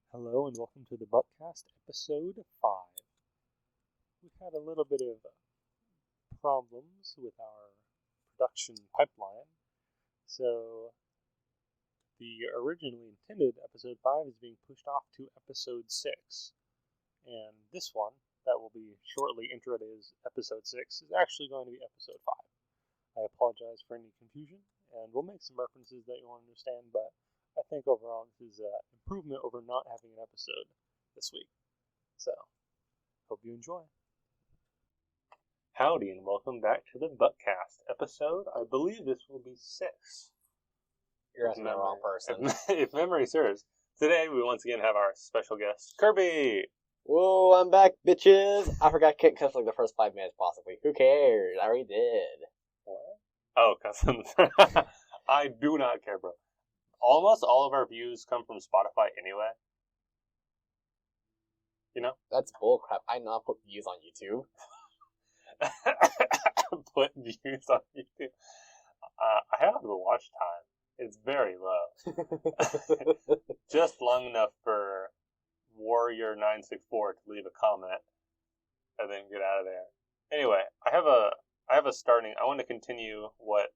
Hello and welcome to the Buckcast episode 5. We've had a little bit of problems with our production pipeline, so the originally intended episode 5 is being pushed off to episode 6. And this one, that will be shortly introed as episode 6, is actually going to be episode 5. I apologize for any confusion, and we'll make some references that you'll understand, but I think overall this is an improvement over not having an episode this week. So, hope you enjoy. Howdy and welcome back to the Buckcast episode. I believe this will be 6. You're asking the wrong person. If memory serves. Today we once again have our special guest, Kirby. Whoa, I'm back, bitches. I forgot Kit Cuts like the first 5 minutes, possibly. Who cares? I already did. What? Oh, cousins. I do not care, bro. Almost all of our views come from Spotify anyway. You know? That's bullcrap. I not put views on YouTube. Put views on YouTube. I have the watch time. It's very low. Just long enough for Warrior964 to leave a comment and then get out of there. Anyway, I have a starting. I want to continue what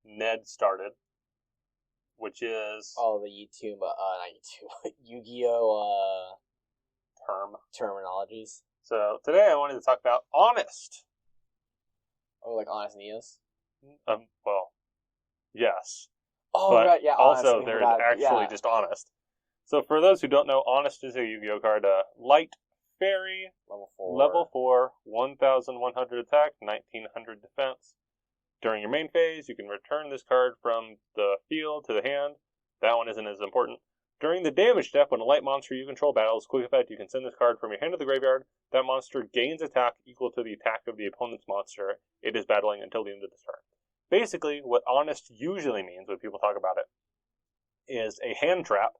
Ned started, which is the YouTube, not YouTube, Yu-Gi-Oh! Terminologies. So today I wanted to talk about honest. Oh, like Honest Neos? Well, yes. Oh, but right, yeah. Also, there's actually just honest. So for those who don't know, honest is a Yu-Gi-Oh card. Light fairy, level 4, 1,100 attack, 1,900 defense. During your main phase, you can return this card from the field to the hand. That one isn't as important. During the damage step, when a light monster you control battles, quick effect, you can send this card from your hand to the graveyard. That monster gains attack equal to the attack of the opponent's monster it is battling until the end of the turn. Basically, what honest usually means when people talk about it is a hand trap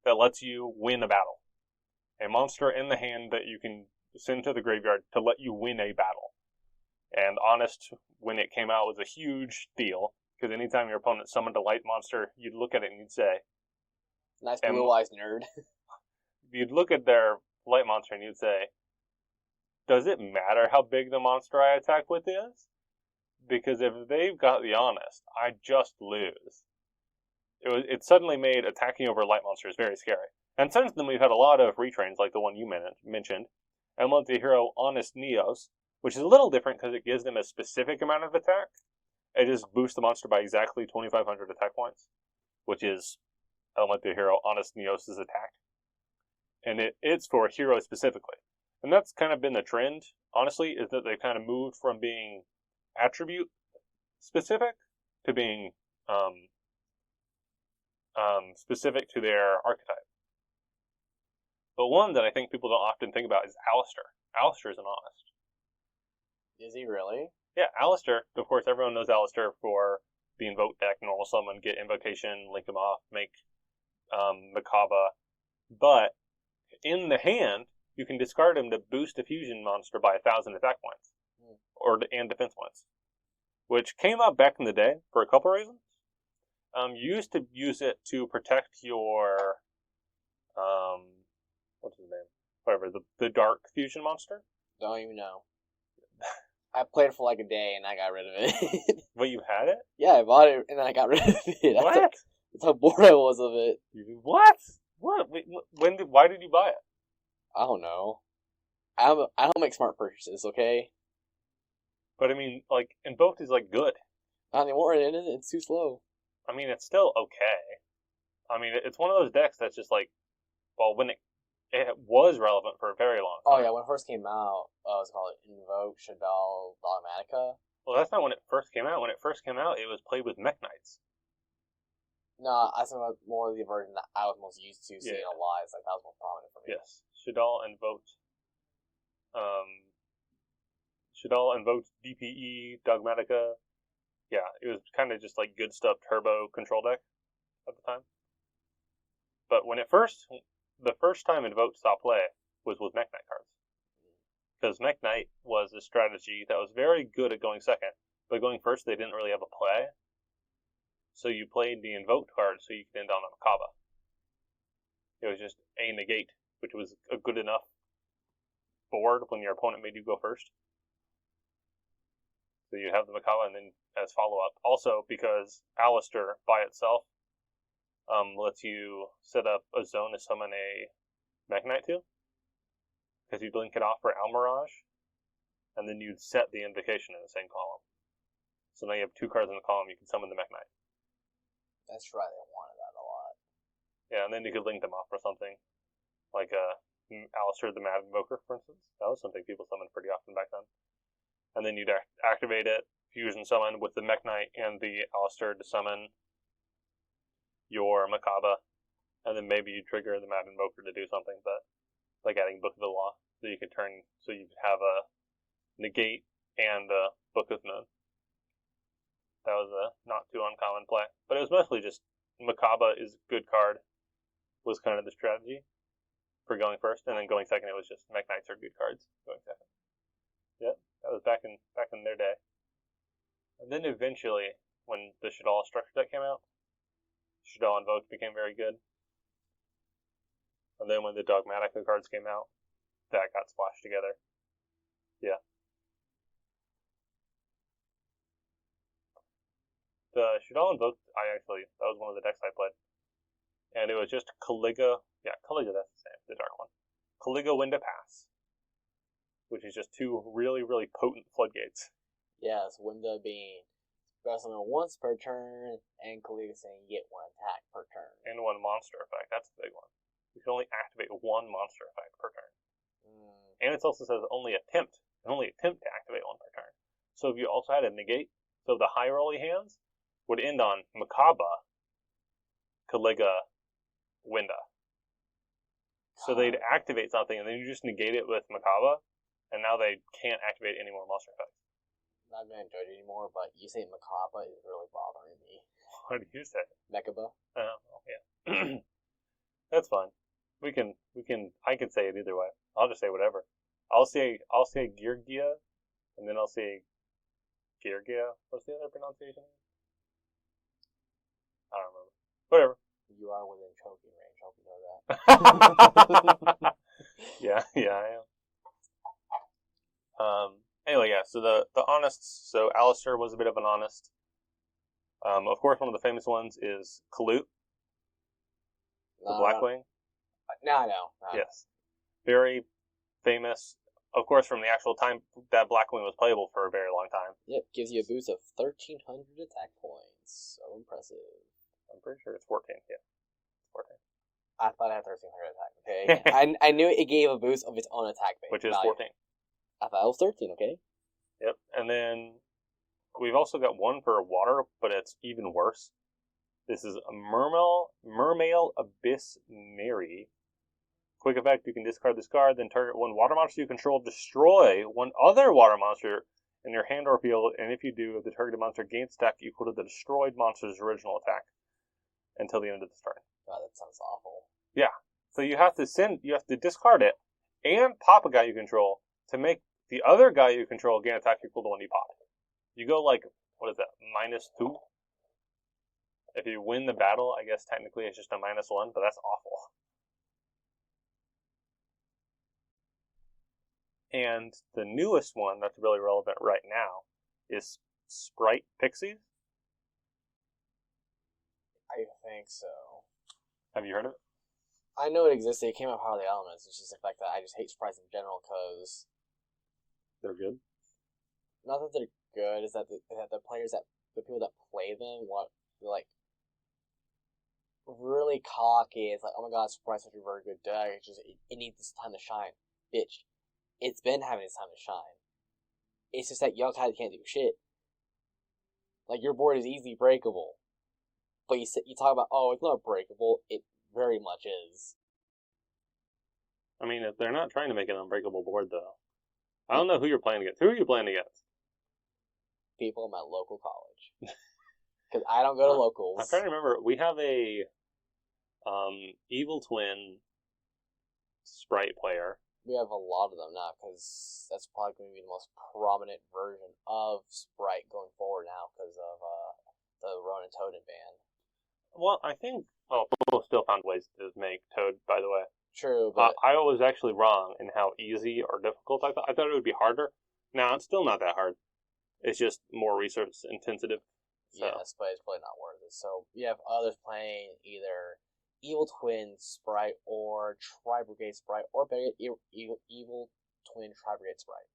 that lets you win a battle. A monster in the hand that you can send to the graveyard to let you win a battle. And honest, when it came out, was a huge deal, because anytime your opponent summoned a light monster, you'd look at it and you'd say... Nice blue-eyes nerd. You'd look at their light monster and you'd say, does it matter how big the monster I attack with is? Because if they've got the honest, I just lose. It suddenly made attacking over light monsters very scary. And since then we've had a lot of retrains like the one you mentioned, and one of the hero Honest Neos, which is a little different because it gives them a specific amount of attack. It just boosts the monster by exactly 2,500 attack points, which is Elemental Hero Honest Neos' attack. And it's for heroes specifically. And that's kind of been the trend, honestly, is that they've kind of moved from being attribute specific to being specific to their archetype. But one that I think people don't often think about is Alistair. Alistair is an honest. Is he really? Yeah, Alistair, of course, everyone knows Alistair for the Invoke deck, normal summon, get Invocation, link him off, make Makaba. But in the hand, you can discard him to boost a fusion monster by 1,000 attack points. And defense points. Which came up back in the day for a couple reasons. You used to use it to protect your, what's his name? Whatever, the dark fusion monster? Don't even know. I played it for like a day and I got rid of it. Wait, you had it? Yeah, I bought it and then I got rid of it. What? That's how bored I was of it. What? What? Wait, why did you buy it? I don't know. I don't make smart purchases, okay? But I mean, like, Invoked is like good. Not anymore, it's too slow. I mean, it's still okay. I mean, it's one of those decks that's just like, well, when it was relevant for a very long time. Oh yeah, when it first came out, it was called Invoke, Shadal, Dogmatica. Well, that's not when it first came out. When it first came out, it was played with Mech Knights. No, I think about more of the version that I was most used to seeing a lot. It's like that was more prominent for me. Yes, Shadal invoked. Shadal invoked DPE, Dogmatica. Yeah, it was kind of just like good stuff turbo control deck at the time. But when the first time Invoked saw play was with Mech Knight cards. Because Mech Knight was a strategy that was very good at going second, but going first they didn't really have a play. So you played the Invoked card so you could end on a Makaba. It was just a negate, which was a good enough board when your opponent made you go first. So you have the Makaba, and then as follow-up. Also, because Alistair by itself lets you set up a zone to summon a Mekk-Knight to. Because you blink it off for Almirage, and then you'd set the invocation in the same column. So now you have 2 cards in the column, you can summon the Mekk-Knight. That's right, I wanted that a lot. Yeah, and then you could link them off for something. Like Alistair the Mad Invoker, for instance. That was something people summoned pretty often back then. And then you'd activate it, fusion summon with the Mekk-Knight and the Alistair to summon your Makaba. And then maybe you trigger the Mad Invoker to do something, but like adding Book of the Law. So you could have a negate and a Book of Moon. That was a not too uncommon play. But it was mostly just Makaba is a good card, was kind of the strategy for going first, and then going second it was just Mekk-Knights are good cards going second. Yep, that was back in their day. And then eventually, when the Shaddoll structure deck came out, Shaddoll Invoked became very good. And then when the Dogmatica cards came out, that got splashed together. Yeah. The Shaddoll Invoked, that was one of the decks I played. And it was just Caliga, that's the same, the dark one. Caliga Winda Pass, which is just 2 really, really potent floodgates. Yes, Winda being special once per turn, and Caliga saying get 1 attack per turn. And 1 monster effect, that's the big one. You can only activate 1 monster effect per turn. And it also says only attempt to activate 1 per turn. So if you also had a negate, so the high rolly hands would end on Makaba, Caliga, Winda. So they'd activate something, and then you just negate it with Makaba, and now they can't activate any more monster effects. I'm not going to judge anymore, but you say Makaba is really bothering me. What do you say? Mekaba? Oh, yeah. That's fine. I can say it either way. I'll just say whatever. I'll say Girgia, and then I'll say Girgia. What's the other pronunciation? I don't remember. Whatever. You are within choking range. Hope you know that. Yeah, I am. Anyway, yeah. So the Honest. So Alistair was a bit of an Honest. Of course, one of the famous ones is Kalut, the Blackwing. No, I know. Yes, very famous. Of course, from the actual time that Blackwing was playable for a very long time. Yep, gives you a boost of 1,300 attack points. So impressive. I'm pretty sure it's 14. Yeah, 14. I thought it had 1,300 attack. Okay, I knew it gave a boost of its own attack base, which is 14. I thought it was 13. Okay. Yep, and then we've also got one for water, but it's even worse. This is a Mermail Abyss Mary. Quick effect: you can discard this card, then target 1 water monster you control, destroy 1 other water monster in your hand or field, and if you do, the targeted monster gains attack equal to the destroyed monster's original attack until the end of the turn. God, that sounds awful. Yeah. So you have to discard it and pop a guy you control to make the other guy you control gain attack equal to 1 you pop. You go like, what is that, -2? If you win the battle, I guess technically it's just a -1, but that's awful. And the newest one that's really relevant right now is Sprite Pixies. I think so. Have you heard of it? I know it existed. It came out of Power of the Elements. It's just the fact that I just hate sprites in general because they're good. Not that they're good. Is that the people that play them want like really cocky. It's like, oh my god, sprites are a very good deck. It's just it needs this time to shine, bitch. It's been having its time to shine. It's just that y'all kind of can't do shit. Like, your board is easily breakable. But you talk about, oh, it's not breakable. It very much is. I mean, they're not trying to make an unbreakable board, though. I don't know who you're playing against. Who are you playing against? People in my local college. Because I don't go to locals. I'm trying to remember. We have a Evil Twin Sprite player. We have a lot of them now, because that's probably going to be the most prominent version of Sprite going forward now, because of the Ronan Totem ban. Well, I think people still found ways to make Toad, by the way. True, but I was actually wrong in how easy or difficult I thought. I thought it would be harder. Now, it's still not that hard. It's just more research intensive. So. yes, but it's probably not worth it. So you have others playing either Evil Twin Sprite or Tri-Brigade Sprite, or better yet, Evil Twin Tri-Brigade Sprite.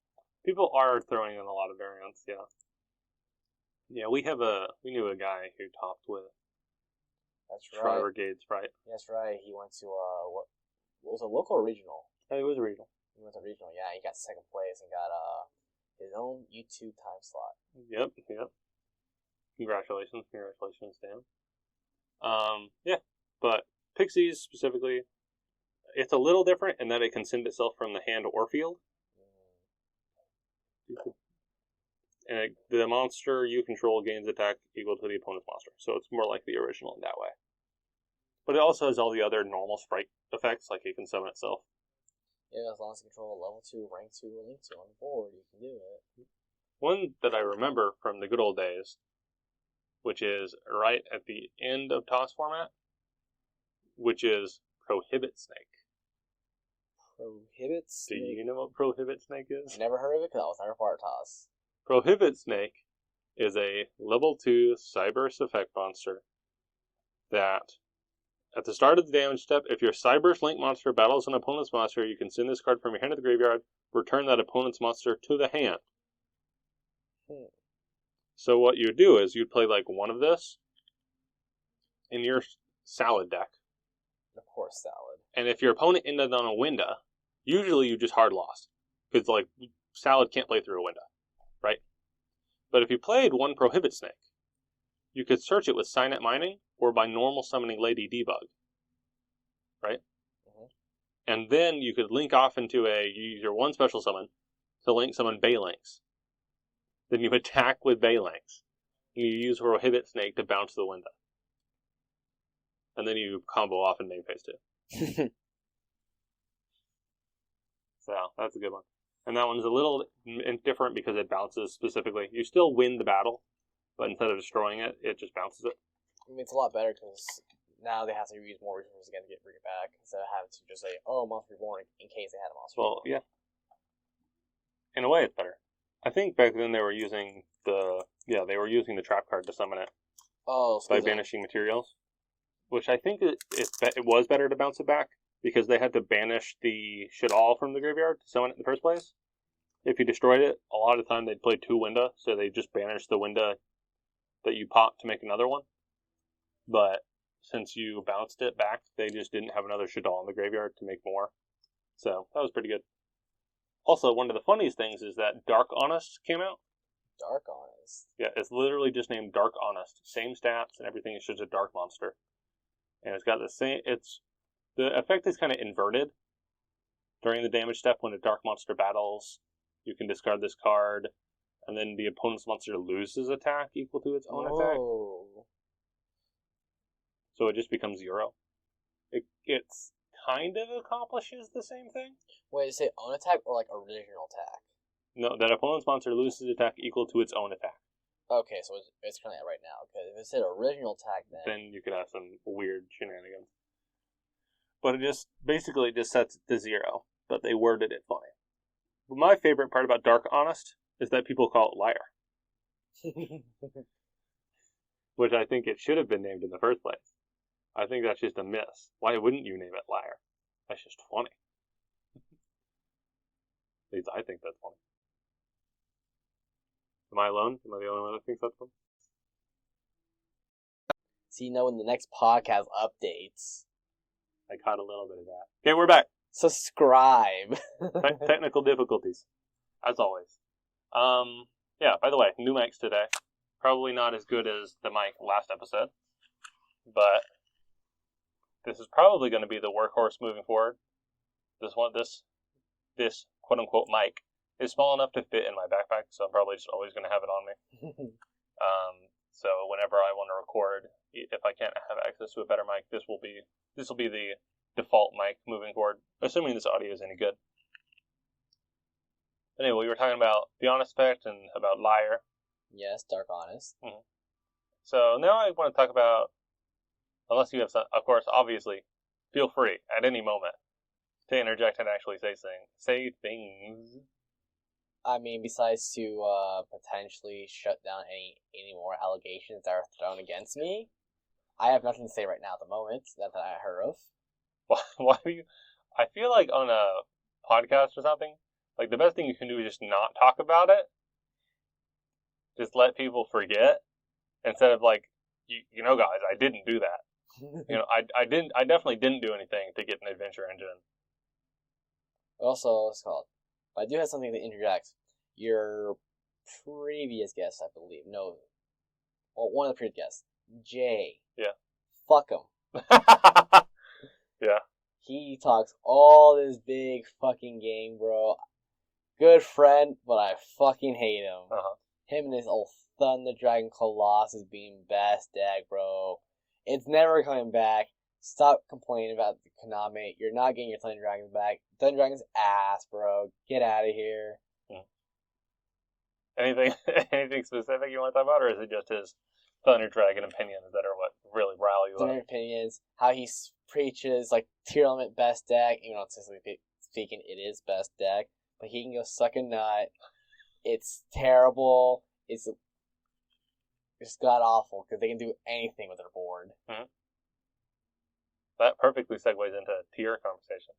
People are throwing in a lot of variants, yeah. Yeah, we knew a guy who talked with That's right. Tri-Brigade Sprite. That's right. He went to what was it, local or regional? It was regional. He went to regional. Yeah, he got second place and got his own YouTube time slot. Yep. Congratulations to him. Yeah, but Pixies specifically, it's a little different in that it can send itself from the hand or field. And the monster you control gains attack equal to the opponent's monster, so it's more like the original in that way. But it also has all the other normal sprite effects, like it can summon itself. Yeah, as long as you control a level 2, rank 2, or link 2 on the board, you can do it. One that I remember from the good old days, which is right at the end of TOS format, which is Prohibit Snake. Prohibit Snake? Do you know what Prohibit Snake is? Never heard of it because I was never part of TOS. Prohibit Snake is a level 2 Cyberse effect monster that, at the start of the damage step, if your Cyberse Link monster battles an opponent's monster, you can send this card from your hand to the graveyard, return that opponent's monster to the hand. So what you do is you'd play like one of this in your salad deck. Of course, salad. And if your opponent ended on a window, usually you just hard lost. Because like salad can't play through a window, right? But if you played one Prohibit Snake, you could search it with Signet Mining or by normal summoning Lady Debug, right? Mm-hmm. And then you could link off into you use your one special summon to link summon Baylinks. Then you attack with Baylinks. And you use Prohibit Snake to bounce the window. And then you combo off in main phase 2. So, that's a good one. And that one's a little different because it bounces specifically. You still win the battle, but instead of destroying it, it just bounces it. I mean, it's a lot better because now they have to use more resources again to bring it back instead of having to just say, "Oh, monster reborn," in case they had a monster. Well, yeah. In a way, it's better. I think back then they were using the trap card to summon it. Oh, by banishing materials, which I think it was better to bounce it back because they had to banish the shit all from the graveyard to summon it in the first place. If you destroyed it, a lot of the time they'd play 2 window, so they just banished the window that you popped to make another one. But since you bounced it back, they just didn't have another Shadal in the graveyard to make more. So that was pretty good. Also, one of the funniest things is that Dark Honest came out. Dark Honest? Yeah, it's literally just named Dark Honest. Same stats and everything, it's just a dark monster. And it's got the same, the effect is kind of inverted. During the damage step, when a dark monster battles, you can discard this card, and then the opponent's monster loses attack equal to its own attack. So it just becomes 0. It's kind of accomplishes the same thing. Wait, is it own attack or like original attack? No, that opponent's monster loses attack equal to its own attack. Okay, so it's currently at right now. Because if it said original attack, then you could have some weird shenanigans. But it just basically just sets it to 0. But they worded it funny. But my favorite part about Dark Honest is that people call it Liar. Which I think it should have been named in the first place. I think that's just a miss. Why wouldn't you name it Liar? That's just funny. At least I think that's funny. Am I alone? Am I the only one that thinks that's funny? So you know when the next podcast updates. I caught a little bit of that. Okay, we're back. Subscribe. Technical difficulties, as always. Yeah, by the way, new mics today. Probably not as good as the mic last episode, but this is probably going to be the workhorse moving forward. This quote-unquote mic is small enough to fit in my backpack, so I'm probably just always going to have it on me. So whenever I want to record, if I can't have access to a better mic, this will be the default mic moving forward, assuming this audio is any good. Anyway, we were talking about the Honest Effect and about Liar. Yes, Dark Honest. Mm-hmm. So now I want to talk about Unless you have some, of course, obviously, feel free at any moment to interject and actually say things. I mean, besides to potentially shut down any more allegations that are thrown against me, I have nothing to say right now at the moment that I heard of. Why do you? I feel like on a podcast or something, like the best thing you can do is just not talk about it. Just let people forget instead of like, you know, guys, I didn't do that. You know, I definitely didn't do anything to get an adventure engine. Also, what's it called? But I do have something to interject. Your previous guest, I believe, no, well, one of the previous guests, Jay. Yeah. Fuck him. Yeah. He talks all this big fucking game, bro. Good friend, but I fucking hate him. Uh-huh. Him and his old Thunder Dragon Colossus being best deck, bro. It's never coming back. Stop complaining about the Konami. You're not getting your Thunder Dragons back. Thunder Dragon's ass, bro. Get out of here. Anything specific you want to talk about, or is it just his Thunder Dragon opinions that are what really rile you up? Thunder opinions, how he preaches like tier element best deck, even though statistically speaking it is best deck, but he can go suck a nut. It's terrible. It's god awful because they can do anything with their board. Mm-hmm. That perfectly segues into tier conversation.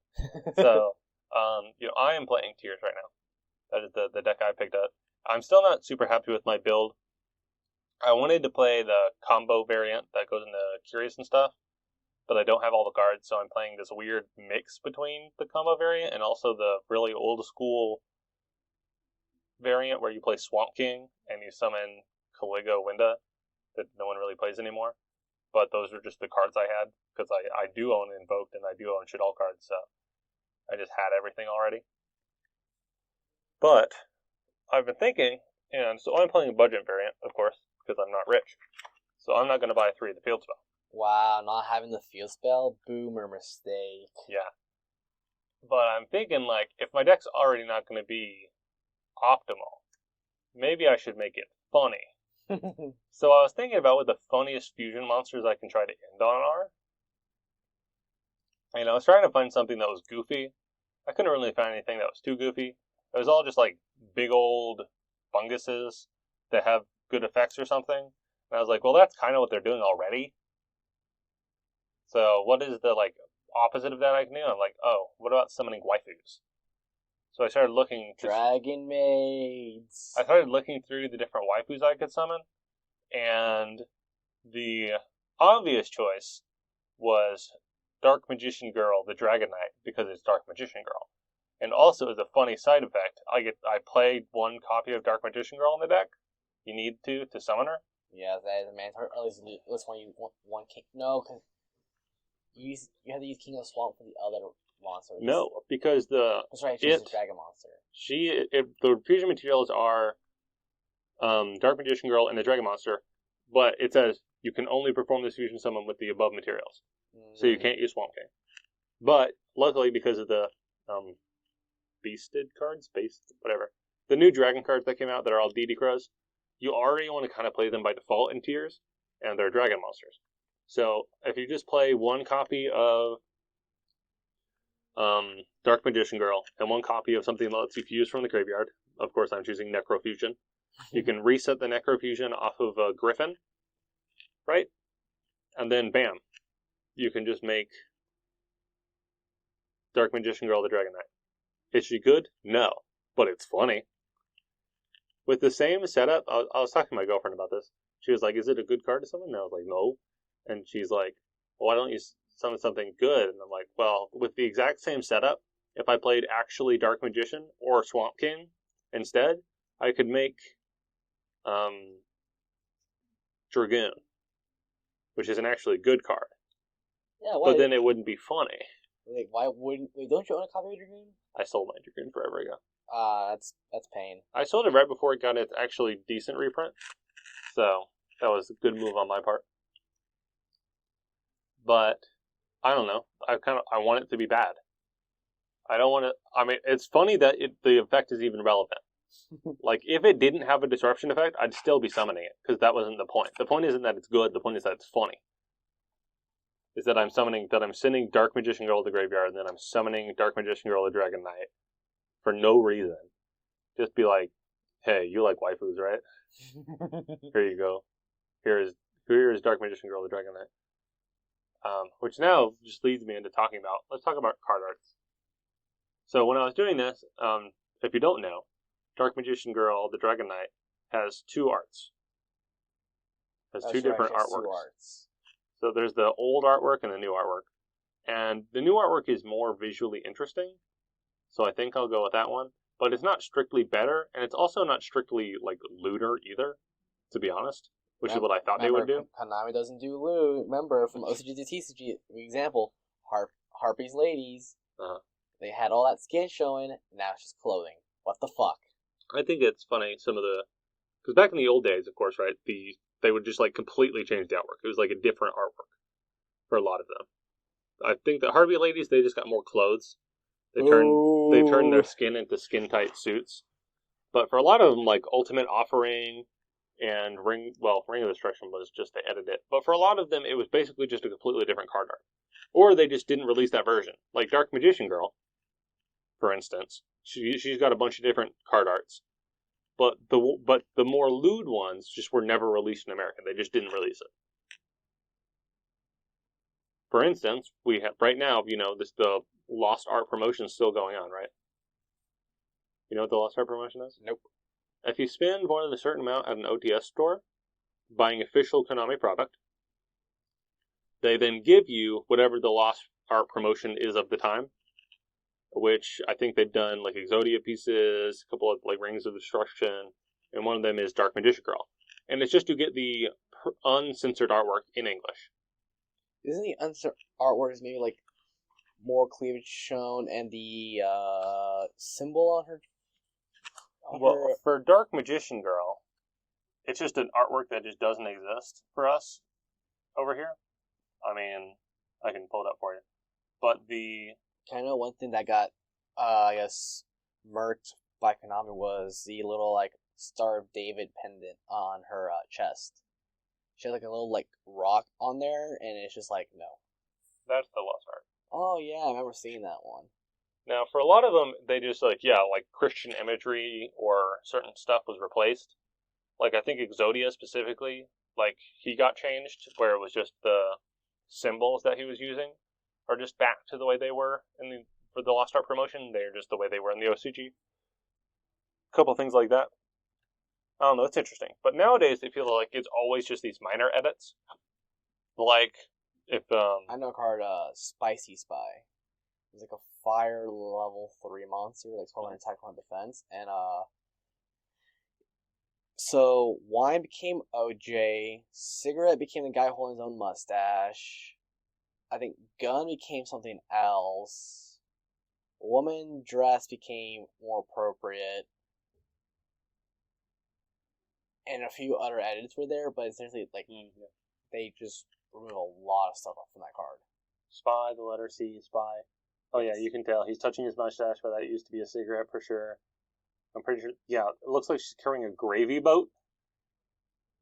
So, you know, I am playing tiers right now. That is the deck I picked up. I'm still not super happy with my build. I wanted to play the combo variant that goes into Curious and stuff, but I don't have all the cards, so I'm playing this weird mix between the combo variant and also the really old school variant where you play Swamp King and you summon Caligo Winda that no one really plays anymore. But those are just the cards I had, because I do own Invoked and I do own Shaddoll cards, so I just had everything already. But I've been thinking, and so I'm playing a budget variant, of course, because I'm not rich. So I'm not going to buy 3 of the field spell. Wow, not having the field spell? Boomer mistake. Yeah. But I'm thinking, like, if my deck's already not going to be optimal, maybe I should make it funny. So I was thinking about what the funniest fusion monsters I can try to end on are. And I was trying to find something that was goofy. I couldn't really find anything that was too goofy. It was all just like big old funguses that have good effects or something. And I was like, well, that's kind of what they're doing already. So what is the like opposite of that I can do? I'm like, oh, what about summoning waifus? So I started looking. Dragon Maids. I started looking through the different waifus I could summon, and the obvious choice was Dark Magician Girl, the Dragon Knight, because it's Dark Magician Girl. And also, as a funny side effect, I played 1 copy of Dark Magician Girl in the deck. You need to summon her. Yeah, that is a mandatory. Or at least when you want one king. No, because you have to use King of Swamp for the other monsters. No, because that's right. She's a dragon monster. The fusion materials are Dark Magician Girl and the Dragon Monster, but it says you can only perform this fusion summon with the above materials, so you can't use Swamp King. But luckily, because of the Beasted cards, whatever, the new Dragon cards that came out that are all DD Crows, you already want to kind of play them by default in tiers, and they're Dragon Monsters. So if you just play 1 copy of Dark Magician Girl and 1 copy of something that lets you fuse from the graveyard, of course I'm choosing Necrofusion, you can reset the Necrofusion off of a Griffin, right? And then bam, you can just make Dark Magician Girl the Dragon Knight. Is she good? No, but it's funny. With the same setup, I was talking to my girlfriend about this. She was like, is it a good card to summon? And I was like, no. And she's like, well, why don't you summon something good? And I'm like, well, with the exact same setup, if I played actually Dark Magician or Swamp King instead, I could make Dragoon, which is an actually good card. Yeah, why? But then it wouldn't be funny. Like, why wouldn't? Wait, don't you own a copy of Dragoon? I sold my Dragoon forever ago. That's pain. I sold it right before it got its actually decent reprint, so that was a good move on my part. But I don't know. I want it to be bad. I don't want to. I mean, it's funny that the effect is even relevant. Like, if it didn't have a disruption effect, I'd still be summoning it, because that wasn't the point. The point isn't that it's good. The point is that it's funny. is that I'm sending Dark Magician Girl to the graveyard, and then I'm summoning Dark Magician Girl to Dragon Knight for no reason. Just be like, hey, you like waifus, right? Here you go. Here is Dark Magician Girl to Dragon Knight. Which now just leads me into let's talk about card arts. So when I was doing this, if you don't know, Dark Magician Girl, the Dragon Knight, has two arts. Has two different artworks. So there's the old artwork and the new artwork. And the new artwork is more visually interesting. So I think I'll go with that one. But it's not strictly better, and it's also not strictly, like, looter either, to be honest. Which is what I thought they would do. Konami doesn't do loot. Remember, from OCG to TCG, example, Harpy's Ladies. Uh-huh. They had all that skin showing, now it's just clothing. What the fuck? I think it's funny, because back in the old days, of course, right, they would just, like, completely change the artwork. It was, like, a different artwork for a lot of them. I think the Harvey Ladies, they just got more clothes. They turned their skin into skin-tight suits. But for a lot of them, like, Ultimate Offering and Ring of Destruction was just, they edited it. But for a lot of them, it was basically just a completely different card art. Or they just didn't release that version. Like Dark Magician Girl, for instance. She's got a bunch of different card arts. But the more lewd ones just were never released in America. They just didn't release it. For instance, we have right now, the Lost Art promotion is still going on, right? You know what the Lost Art promotion is? Nope. If you spend more than a certain amount at an OTS store, buying official Konami product, they then give you whatever the Lost Art promotion is of the time, which I think they've done like Exodia pieces, a couple of like Rings of Destruction, and one of them is Dark Magician Girl. And it's just to get the uncensored artwork in English. Isn't the uncensored artwork maybe like more cleavage shown and the symbol on her? Well, for Dark Magician Girl, it's just an artwork that just doesn't exist for us over here. I mean, I can pull it up for you. But I know one thing that got, I guess, murked by Konami was the little, like, Star of David pendant on her chest. She has, like, a little, like, rock on there, and it's just like, no. That's the Lost Art. Oh, yeah, I remember seeing that one. Now, for a lot of them, they just, like Christian imagery or certain stuff was replaced. Like, I think Exodia specifically, like, he got changed, where it was just the symbols that he was using are just back to the way they were for the Lost Art promotion. They're just the way they were in the OCG. A couple things like that. I don't know, it's interesting. But nowadays, they feel like it's always just these minor edits. Like, if, I know a card, Spicy Spy. It was like a fire level 3 monster, like 1200 attack, 1 defense, and so Wine became OJ, Cigarette became the guy holding his own mustache, I think Gun became something else, Woman Dress became more appropriate, and a few other edits were there, but essentially, like, they just removed a lot of stuff from that card. Spy, the letter C, Spy. Oh, yeah, you can tell. He's touching his mustache, but that used to be a cigarette for sure. I'm pretty sure, yeah, it looks like she's carrying a gravy boat,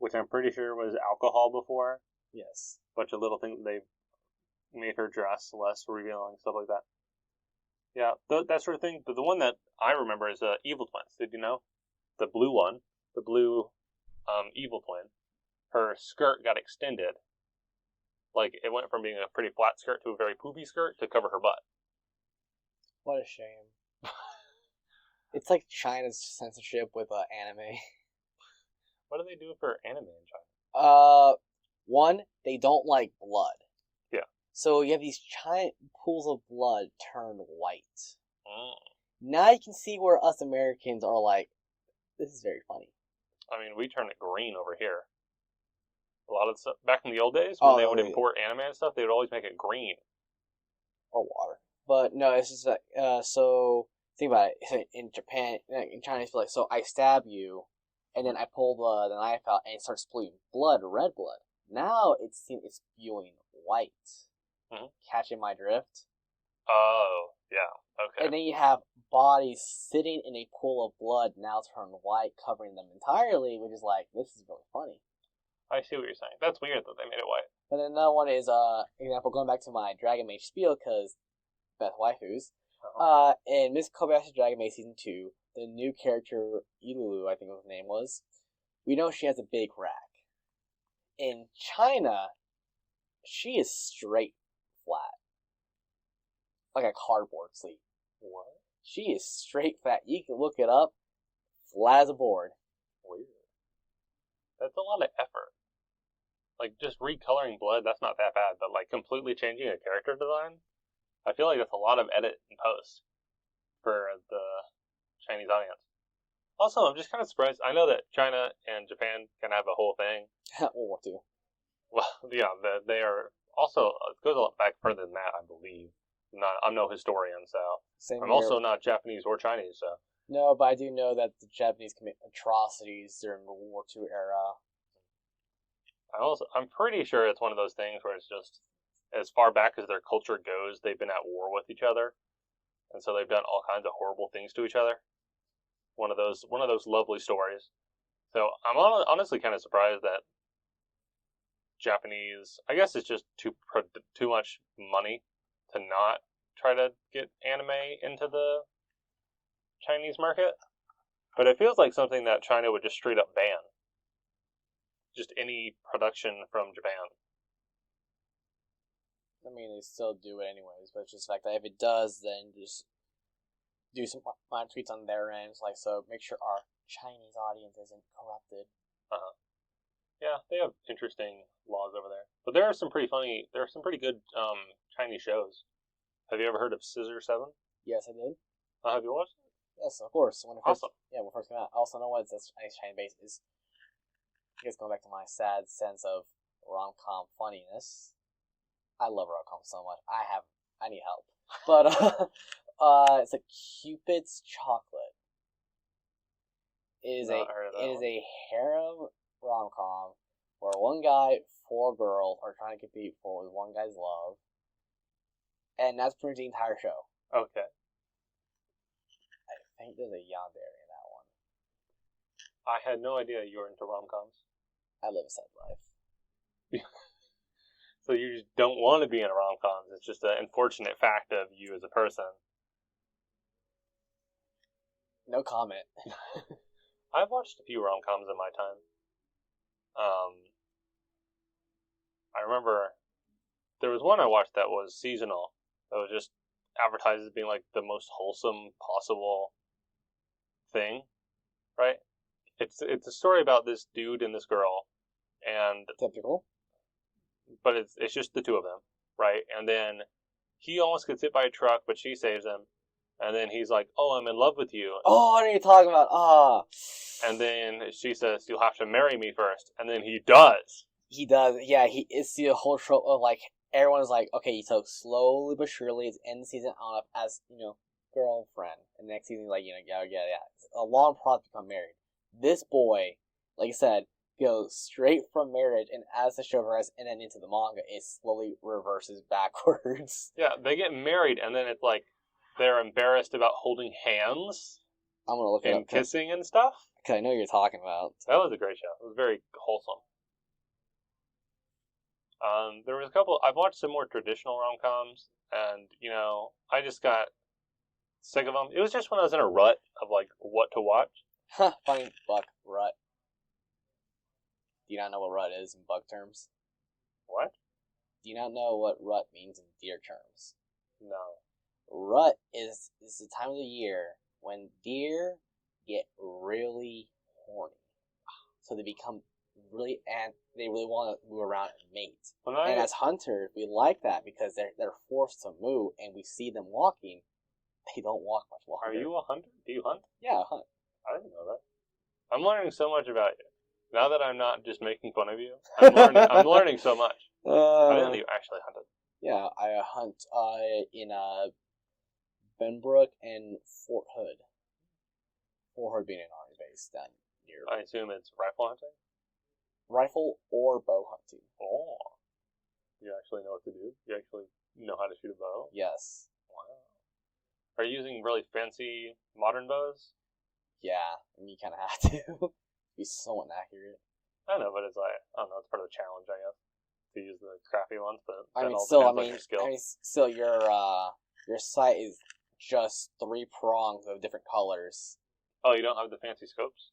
which I'm pretty sure was alcohol before. Yes. Bunch of little things. They've made her dress less revealing, stuff like that. Yeah, that sort of thing. But the one that I remember is Evil Twins. Did you know? The blue one. The blue Evil Twin. Her skirt got extended. Like, it went from being a pretty flat skirt to a very poopy skirt to cover her butt. What a shame. It's like China's censorship with anime. What do they do for anime in China? One, they don't like blood. Yeah. So you have these giant pools of blood turned white. Now you can see where us Americans are like, this is very funny. I mean, we turn it green over here. A lot of stuff back in the old days when they would import anime and stuff, they would always make it green. Or water. But no, it's just like, so think about it. In Japan, in China, it's like, so I stab you, and then I pull the knife out, and it starts spewing blood, red blood. Now it's spewing white. Mm-hmm. Catching my drift? Oh, yeah, okay. And then you have bodies sitting in a pool of blood now turned white, covering them entirely, which is like, this is really funny. I see what you're saying. That's weird that they made it white. But then another one is, example, going back to my Dragon Maid spiel, because Beth Waifus. In Miss Kobayashi's Dragon Maid Season 2, the new character, Ilulu, I think what her name was, we know she has a big rack. In China, she is straight flat. Like a cardboard sleeve. What? She is straight fat. You can look it up, flat as a board. Weird. That's a lot of effort. Like, just recoloring blood, that's not that bad, but, like, completely changing a character design? I feel like that's a lot of edit and post for the Chinese audience. Also, I'm just kind of surprised. I know that China and Japan can have a whole thing. World War II. Well, yeah, they are also, it goes a lot back further than that, I believe. I'm no historian, so. Same I'm here. also not Japanese or Chinese, so. No, but I do know that the Japanese commit atrocities during the World War II era. I'm pretty sure it's one of those things where it's just, as far back as their culture goes, they've been at war with each other. And so they've done all kinds of horrible things to each other. One of those lovely stories. So I'm honestly kind of surprised that Japanese, I guess it's just too much money to not try to get anime into the Chinese market. But it feels like something that China would just straight up ban. Just any production from Japan. I mean, they still do it anyways, but it's just the fact that if it does, then just do some minor tweets on their end, like, so make sure our Chinese audience isn't corrupted. Yeah, they have interesting laws over there. But there are some pretty good Chinese shows. Have you ever heard of Scissor 7? Yes, I did. Have you watched it? Yes, of course. When it first, awesome. Yeah, when it first came out. I also know what this Chinese base is. I guess going back to my sad sense of rom-com funniness. I love rom-com so much. I need help. But, it's like Cupid's Chocolate. It is a harem rom-com where one guy, 4 girls are trying to compete for one guy's love. And that's pretty much the entire show. Okay. I think there's a yandere in that one. I had no idea you were into rom-coms. I live a sad life. So you just don't want to be in rom-coms. It's just an unfortunate fact of you as a person. No comment. I've watched a few rom-coms in my time. I remember there was one I watched that was seasonal. That was just advertised as being like the most wholesome possible thing, right? It's a story about this dude and this girl, and typical. But it's just the two of them, right? And then he almost gets hit by a truck, but she saves him. And then he's like, "Oh, I'm in love with you." Oh, what are you talking about? And then she says, "You'll have to marry me first." And then he does. He does. Yeah, it's the whole trope of like everyone's like, okay, so slowly but surely it's end the season on as girlfriend, and next season like yeah. It's a long process to become married. This boy, like I said, goes straight from marriage, and as the show progresses and then into the manga, it slowly reverses backwards. Yeah, they get married, and then it's like they're embarrassed about holding hands. I'm gonna look it up. And kissing and stuff. Because I know what you're talking about. That was a great show. It was very wholesome. There was a couple. I've watched some more traditional rom-coms, and I just got sick of them. It was just when I was in a rut of like what to watch. Funny buck rut. Do you not know what rut is in bug terms? What? Do you not know what rut means in deer terms? No. Rut is the time of the year when deer get really horny. So they become they really want to move around and mate. And as hunters, we like that because they're forced to move, and we see them walking. They don't walk much longer. Are you a hunter? Do you hunt? Yeah, I hunt. I didn't know that. I'm learning so much about you. Now that I'm not just making fun of you, I'm learning so much. I didn't know you actually hunted. Yeah, I hunt in Benbrook and Fort Hood. Fort Hood being an army base down near. I assume it's rifle hunting? Rifle or bow hunting. Oh. You actually know what to do? You actually know how to shoot a bow? Yes. Wow. Are you using really fancy modern bows? Yeah, and you kind of have to be somewhat accurate. I know, but it's like, I don't know, it's part of the challenge, I guess, to use the crappy ones, but I mean, all still, depends on your skill. still, your sight is just 3 prongs of different colors. Oh, you don't have the fancy scopes?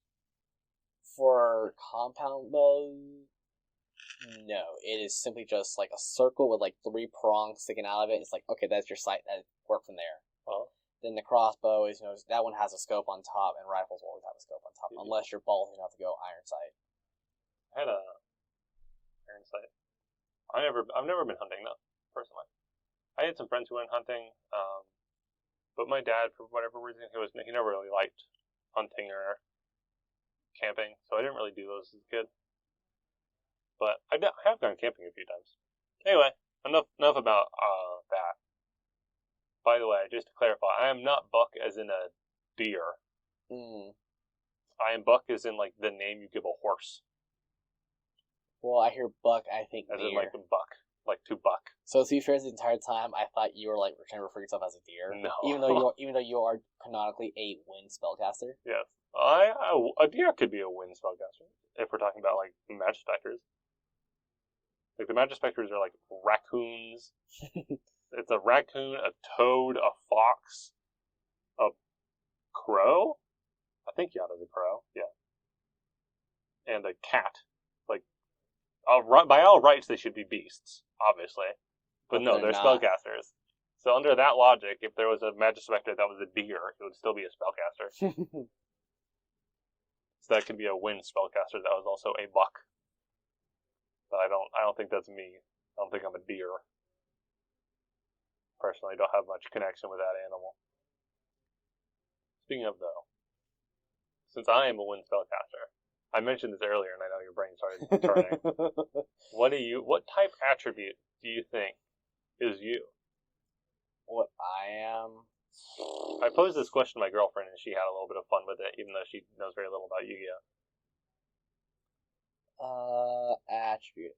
For compound bows, no. It is simply just like a circle with like 3 prongs sticking out of it. It's like, okay, that's your sight. That work from there. Oh. Then the crossbow is, that one has a scope on top, and rifles will always have a scope on top, unless you're bald enough to go iron sight. I had a iron sight. I've never been hunting though, personally. I had some friends who went hunting, but my dad, for whatever reason, he never really liked hunting or camping, so I didn't really do those as a kid. But I have gone camping a few times. Anyway, enough about that. By the way, just to clarify, I am not buck as in a deer. I am buck as in like the name you give a horse. Well, I hear buck, I think as deer. In like the buck, like to buck. So to be fair, the entire time I thought you were like trying to refer yourself as a deer. No. Even though you are canonically a wind spellcaster. Yes. A deer could be a wind spellcaster if we're talking about like Magispectors. Like the Magispectors are like raccoons. It's a raccoon, a toad, a fox, a crow. I think Yada's a crow. Yeah. And a cat. Like, by all rights, they should be beasts, obviously. But no, they're spellcasters. So under that logic, if there was a Magispector that was a deer, it would still be a spellcaster. So that could be a wind spellcaster that was also a buck. But I don't think that's me. I don't think I'm a deer. Personally, don't have much connection with that animal. Speaking of though, since I am a wind spellcaster, I mentioned this earlier, and I know your brain started turning. What type attribute do you think is you? What I am? I posed this question to my girlfriend, and she had a little bit of fun with it, even though she knows very little about Yu-Gi-Oh. Attribute.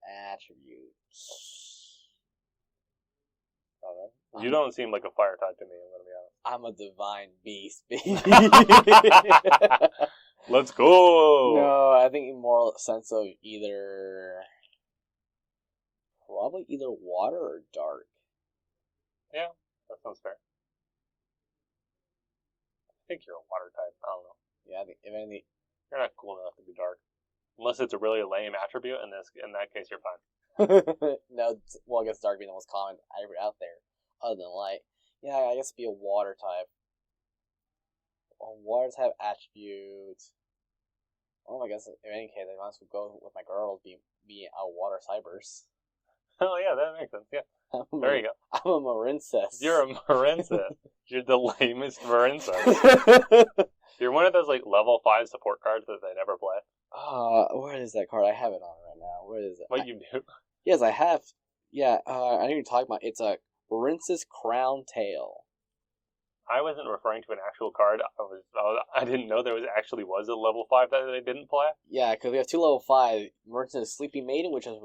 You don't seem like a fire type to me, I'm going to be honest. I'm a divine beast, baby. Let's go! No, I think more sense of probably either water or dark. Yeah, that sounds fair. I think you're a water type, I don't know. Yeah, I think if anything... You're not cool enough to be dark. Unless it's a really lame attribute, in that case, you're fine. No, well, I guess dark being the most common out there, other than light. Yeah, I guess it'd be a water type. A water type attribute. Oh, I guess in any case, I might as well go with my girl, be a water cybers. Oh yeah, that makes sense. Yeah, there you go. I'm a Marincess. You're a Marincess. You're the lamest Marincess. You're one of those like level 5 support cards that they never play. Where is that card? I have it on right now. Where is it? What you do? Yes, I have. Yeah, I know you're talking about. It's a Marincess Crown Tail. I wasn't referring to an actual card. I didn't know there was a level 5 that they didn't play. Yeah, because we have 2 level 5. Marincess Sleepy Maiden, which was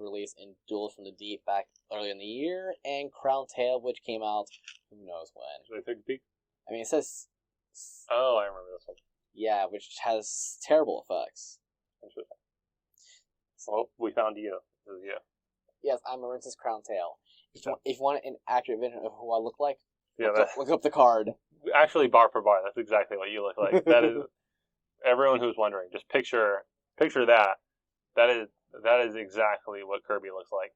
released in Duels from the Deep back earlier in the year, and Crown Tail, which came out who knows when. Should I take a peek? I mean, it says... Oh, I remember this one. Yeah, which has terrible effects. Interesting. Well, we found you. This is you. Yes, I'm Marincess Crown Tail. If you want an accurate vision of who I look like, look up the card. Actually, bar for bar, that's exactly what you look like. That is, everyone who's wondering, just picture that. That is exactly what Kirby looks like.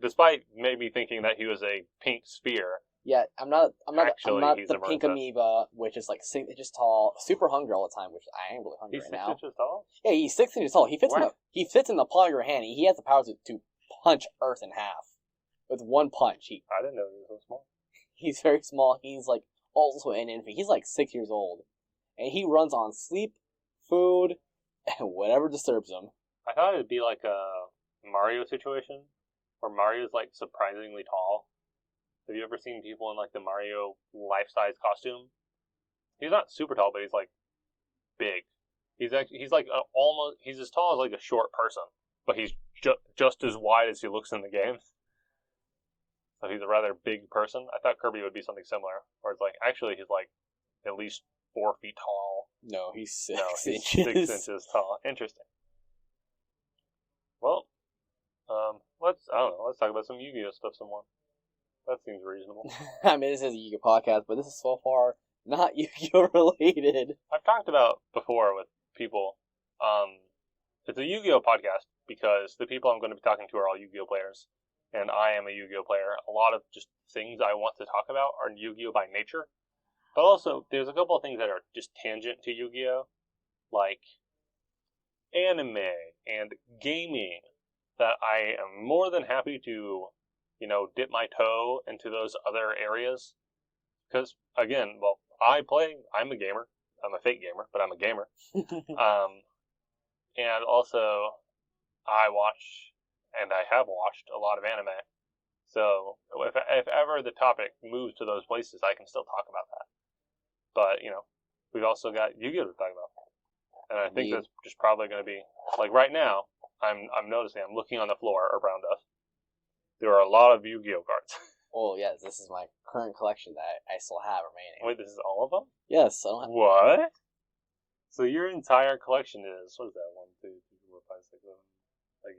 Despite maybe thinking that he was a pink sphere. Yeah, I'm not Actually, the pink amoeba, which is like 6 inches tall, super hungry all the time, which I am really hungry right now. He's 6 inches tall? Yeah, he's 6 inches tall. He fits in the palm of your hand. He has the power to punch Earth in half with one punch. I didn't know he was so small. He's very small. He's like also an infant. He's like 6 years old, and he runs on sleep, food, and whatever disturbs him. I thought it'd be like a Mario situation, where Mario's like surprisingly tall. Have you ever seen people in like the Mario life-size costume? He's not super tall, but he's like big. He's as tall as like a short person, but he's just as wide as he looks in the game. So he's a rather big person. I thought Kirby would be something similar, where it's like actually he's like at least 4 feet tall. No, he's 6 he's inches. 6 inches tall. Interesting. Well, let's talk about some Yu-Gi-Oh stuff some more. That seems reasonable. I mean, this is a Yu-Gi-Oh podcast, but this is so far not Yu-Gi-Oh related. I've talked about before with people, it's a Yu-Gi-Oh podcast because the people I'm going to be talking to are all Yu-Gi-Oh players, and I am a Yu-Gi-Oh player. A lot of just things I want to talk about are Yu-Gi-Oh by nature, but also there's a couple of things that are just tangent to Yu-Gi-Oh, like anime and gaming, that I am more than happy to, dip my toe into those other areas. Because, again, I'm a gamer. I'm a fake gamer, but I'm a gamer. And also, I watch, and I have watched, a lot of anime. So, if ever the topic moves to those places, I can still talk about that. But, we've also got Yu-Gi-Oh to talk about. And I think that's just probably going to be, like right now, I'm noticing, I'm looking on the floor around us. There are a lot of Yu-Gi-Oh cards. Oh, yes, this is my current collection that I still have remaining. Wait, this is all of them? Yes, I don't have... What? So your entire collection is, what is that, 1, 2, 3, 4, 5, 6, 7,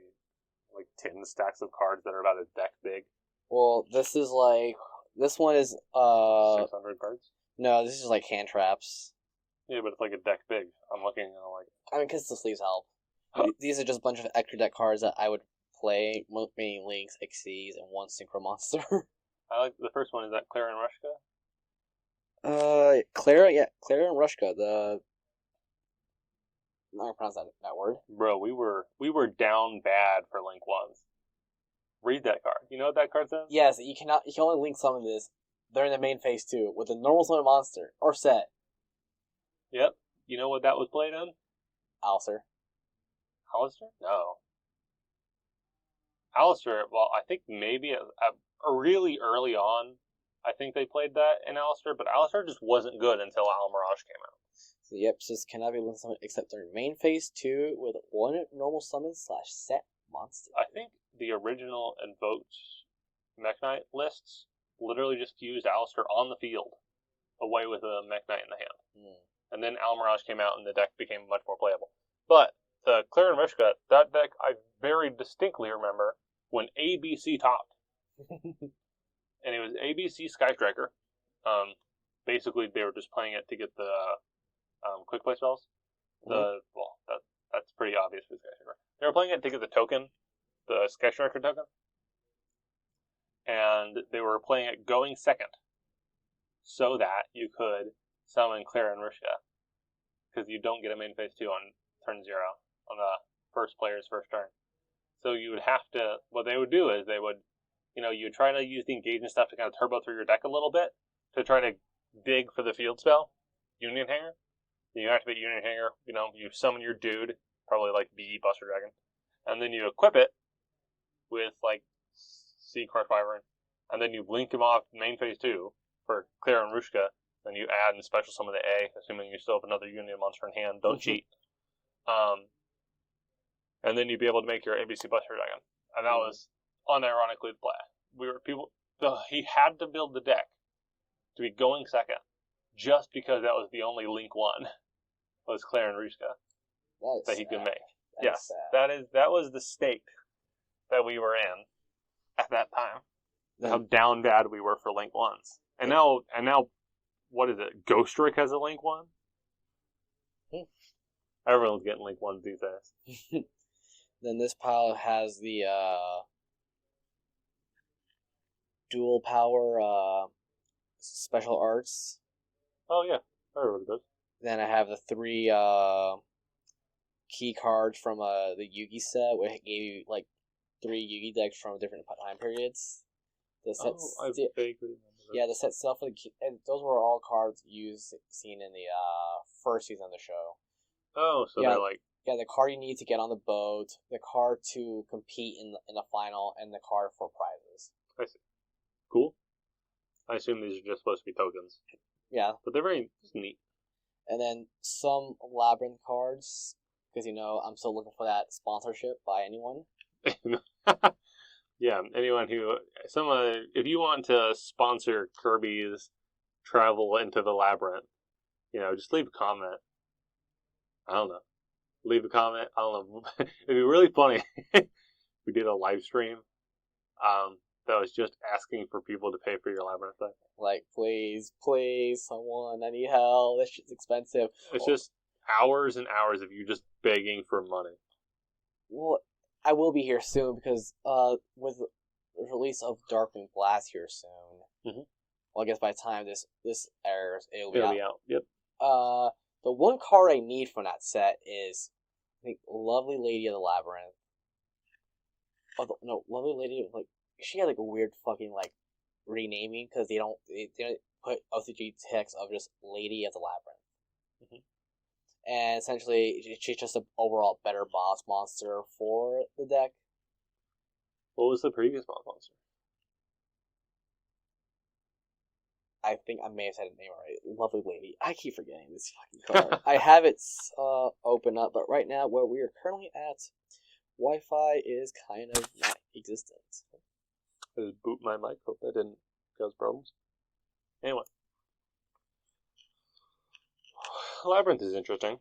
like 10 stacks of cards that are about a deck big? Well, this one is, 600 cards? No, this is like hand traps. Yeah, but it's like a deck big. I'm looking at I mean, because the sleeves help. These are just a bunch of extra deck cards that I would play, meaning Links, Xyz, and 1 Synchro Monster. I like the first one. Is that Clara and Rushka? Clara and Rushka. I'm not gonna pronounce that word. Bro, we were down bad for Link ones. Read that card. You know what that card says? Yes, you can only Link summon this during the main phase 2 with a normal summon monster or set. Yep. You know what that was played on? Alistair. Alistair? No. Alistair, well, I think maybe really early on, I think they played that in Alistair, but Alistair just wasn't good until Al Mirage came out. So yep, says cannot be linked summon except during main phase 2 with 1 normal summon / set monster. I think the original Invoked Mech Knight lists literally just fused Alistair on the field away with a Mech Knight in the hand. And then Al Mirage came out and the deck became much more playable. But the Clara and Rushka, that deck I very distinctly remember when ABC topped. And it was ABC Sky Striker. Basically, they were just playing it to get the quick play spells. That's pretty obvious for Sky Striker. They were playing it to get the token, the Sky Striker token. And they were playing it going second, so that you could summon Clara and Rushka. Because you don't get a main phase 2 on turn 0, on the first player's first turn. So you would have to, what they would do is they would, you would try to use the engagement stuff to kind of turbo through your deck a little bit to try to dig for the field spell, Union Hanger. You activate Union Hanger, you summon your dude, probably like B, Buster Dragon, and then you equip it with like C, Crush Wyvern, and then you link him off main phase 2 for Clara and Rushka. Then you add and special summon the A, assuming you still have another Union monster in hand. Don't cheat. And then you'd be able to make your ABC Buster Dragon. And that was unironically the play. He had to build the deck to be going second, just because that was the only Link one, was Clara and Rushka that he could make. Yes, that was the state that we were in at that time. How down bad we were for Link ones. And now, what is it? Ghost Rick has a Link one? Everyone's getting Link ones these days. Then this pile has the dual power special arts. Oh yeah, everyone does. Then I have the 3 key cards from the Yugi set, where it gave you like 3 Yugi decks from different time periods. The sets, I vaguely remember that. Yeah, the set itself, and those were all cards seen in the first season of the show. Oh, so they're like... Yeah, the card you need to get on the boat, the card to compete in the final, and the card for prizes. I see. Cool. I assume these are just supposed to be tokens. Yeah. But they're very neat. And then some Labyrinth cards, because, I'm still looking for that sponsorship by anyone. Yeah, anyone if you want to sponsor Kirby's travel into the Labyrinth, just leave a comment. I don't know. Leave a comment. I don't know. It'd be really funny if we did a live stream that was just asking for people to pay for your Labyrinth deck. Like, please, someone, I need help. This shit's expensive. It's just hours and hours of you just begging for money. Well, I will be here soon because with the release of Darkwing Blast here soon. Mm-hmm. Well, I guess by the time this airs, it'll be out. Yep. The one card I need from that set is, I think, Lovely Lady of the Labyrinth. Oh, no, Lovely Lady, like, she had, like, a weird fucking, like, renaming, because they don't put OCG text of just Lady of the Labyrinth. Mm-hmm. And essentially, she's just an overall better boss monster for the deck. What was the previous boss monster? I think I may have said the name right. Lovely Lady. I keep forgetting this fucking card. I have it open up, but right now, where we are currently at, Wi-Fi is kind of not existent. I just boot my mic. Hope that didn't cause problems. Anyway. Labyrinth is interesting.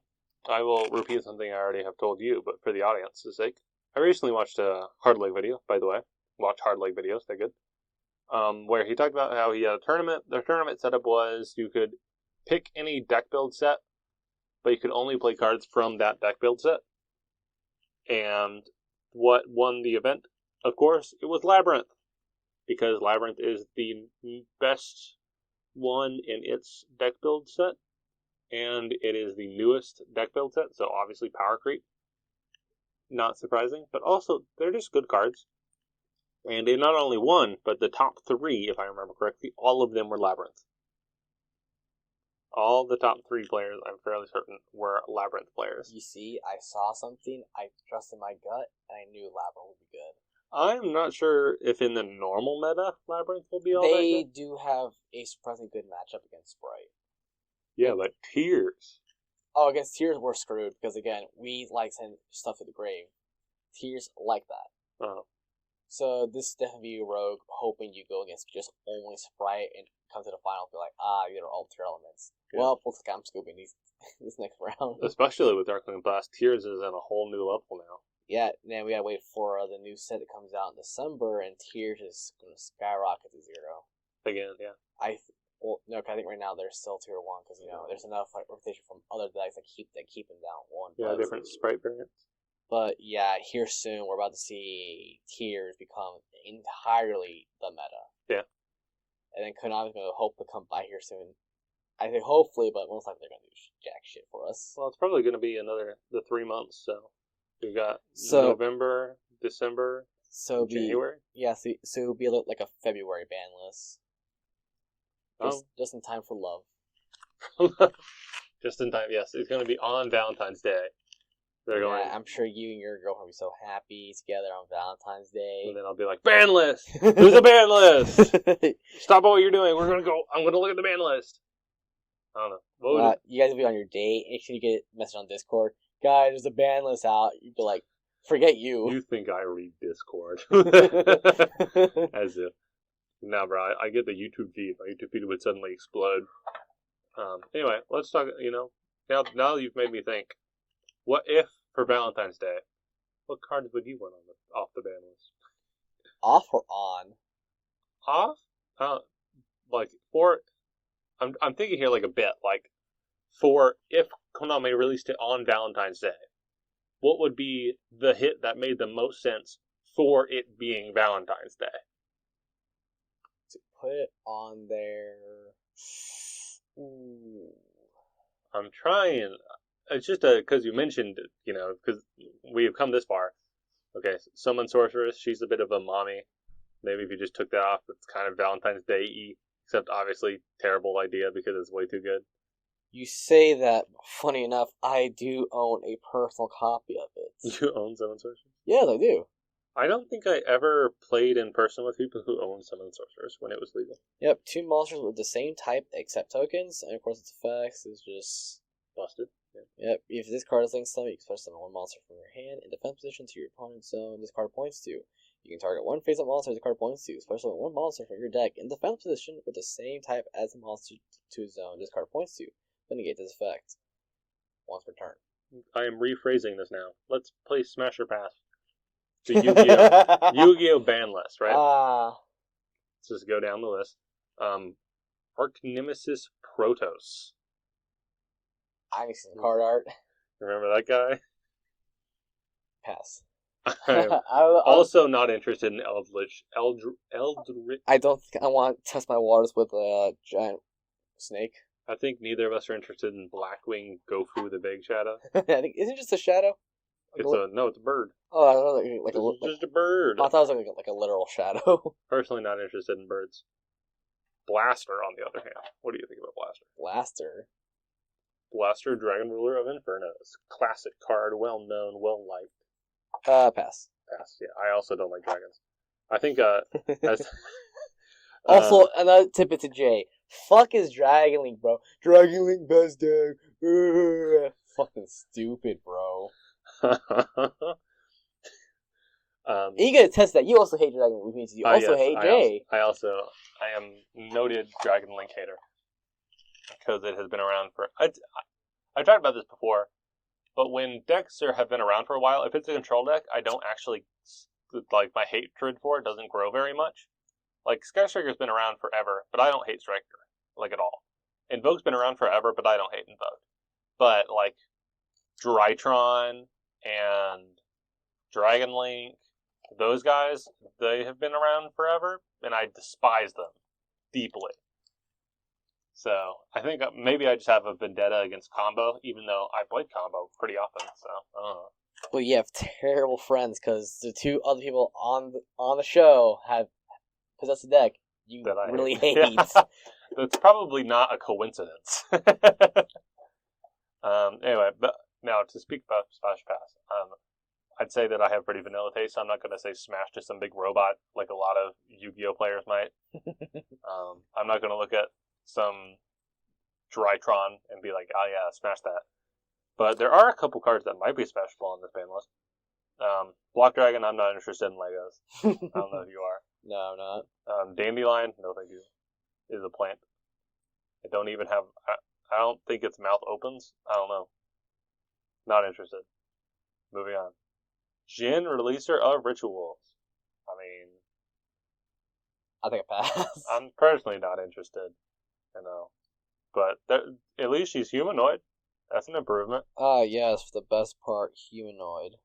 I will repeat something I already have told you, but for the audience's sake. I recently watched a Hard Leg video, by the way. Watch Hard Leg videos, they're good. Where he talked about how he had a tournament. Their tournament setup was you could pick any deck build set, but you could only play cards from that deck build set. And what won the event? Of course, it was Labyrinth. Because Labyrinth is the best one in its deck build set. And it is the newest deck build set, so obviously power creep. Not surprising, but also, they're just good cards. And they not only won, but the top 3, if I remember correctly, all of them were Labyrinth. All the top 3 players, I'm fairly certain, were Labyrinth players. You see, I saw something, I trusted my gut, and I knew Labyrinth would be good. I'm not sure if in the normal meta, Labyrinth will be all that good. They do have a surprisingly good matchup against Sprite. Yeah, but Tears. Oh, against Tears, we're screwed, because again, we like sending stuff to the grave. Tears like that. Oh. So this is definitely a rogue, hoping you go against just only Sprite and come to the final and be like, you're all 3 elements. Yeah. Well, looks like I'm scooping this next round. Especially with Darkwing Blast, Tears is in a whole new level now. Yeah, now we gotta wait for the new set that comes out in December, and Tears is gonna skyrocket to 0. Again, yeah. I think right now they're still tier 1, because, there's enough rotation from other decks that keep them down 1. Yeah, different Sprite variants. But yeah, here soon we're about to see Tears become entirely the meta. Yeah. And then Konami's gonna hope to come by here soon. I think hopefully, but most likely they're gonna do jack shit for us. Well, it's probably gonna be the 3 months. So we got November, December, January. Yeah, so it'll be like a February ban list. Just in time for love. Just in time, yes. It's gonna be on Valentine's Day. I'm sure you and your girlfriend will be so happy together on Valentine's Day. And then I'll be like, ban list! There's a ban list! Stop what you're doing. I'm gonna look at the ban list. I don't know. You guys will be on your date. Make sure you get a message on Discord. Guys, there's a ban list out. You'd be like, forget you. You think I read Discord. As if. No, bro, I get the YouTube feed. My YouTube feed would suddenly explode. Anyway, let's talk, now you've made me think. What if, for Valentine's Day, what cards would you want off the ban list? Off or on? Off? I'm thinking here like a bit, like, for if Konami released it on Valentine's Day, what would be the hit that made the most sense for it being Valentine's Day? To put it on there... Ooh. I'm trying... It's just because you mentioned, because we have come this far. Okay, Summon Sorceress, she's a bit of a mommy. Maybe if you just took that off, it's kind of Valentine's Day-y. Except, obviously, terrible idea because it's way too good. You say that, funny enough, I do own a personal copy of it. You own Summon Sorceress? Yes, I do. I don't think I ever played in person with people who owned Summon Sorceress when it was legal. Yep, 2 monsters with the same type except tokens, and of course its effects is just... busted. Yeah. Yep, if this card is linked to summon, you can special summon 1 monster from your hand in defense position to your opponent's zone this card points to. You can target 1 face-up monster this card points to. Special summon 1 monster from your deck in defense position with the same type as the monster to his zone this card points to. to negate this effect once per turn. I am rephrasing this now. Let's play Smash or Pass. The Yu-Gi-Oh! Yu-Gi-Oh! Ban list, right? Let's just go down the list. Archnemesis Protoss. I need some card art. Remember that guy? Pass. I'm also not interested in Eldritch. I don't think I want to test my waters with a giant snake. I think neither of us are interested in Blackwing Gofu the Big Shadow. I think isn't it just a shadow? It's a bird. Oh, I thought it Just a bird. I thought it was like a literal shadow. Personally, not interested in birds. Blaster, on the other hand. What do you think about Blaster? Blaster, Dragon Ruler of Infernos. Classic card, well known, well liked. Pass. Yeah, I also don't like dragons. I think, as... Also, another tip to Jay. Fuck is Dragon Link, bro. Dragon Link best deck. Fucking stupid, bro. You gotta test that. You also hate Dragon Link, which means you also hate Jay. I am noted Dragon Link hater. Because it has been around for... I talked about this before, but when decks have been around for a while, if it's a control deck, I don't actually... Like, my hatred for it doesn't grow very much. Like, Sky Striker's been around forever, but I don't hate Striker. Like, at all. Invoke's been around forever, but I don't hate Invoke. But, like, Drytron and Dragon Link, those guys, they have been around forever, and I despise them deeply. So, I think maybe I just have a vendetta against Combo, even though I played Combo pretty often, so, I don't know. Well, you have terrible friends, because the two other people on the show have possessed a deck you really hate. Yeah. That's probably not a coincidence. Anyway, but now to speak about Smash Pass, I'd say that I have pretty vanilla taste. So I'm not going to say Smash to some big robot like a lot of Yu-Gi-Oh players might. I'm not going to look at some Drytron and be like, oh yeah, smash that. But there are a couple cards that might be smashable on this ban list. Block Dragon, I'm not interested in Legos. I don't know if you are. No, I'm not. Dandelion, no thank you, is a plant. I don't even have... I don't think its mouth opens. I don't know. Not interested. Moving on. Jin, Releaser of Rituals. I mean... I think I pass. I'm personally not interested. I know. But at least she's humanoid. That's an improvement. Yes, for the best part, humanoid.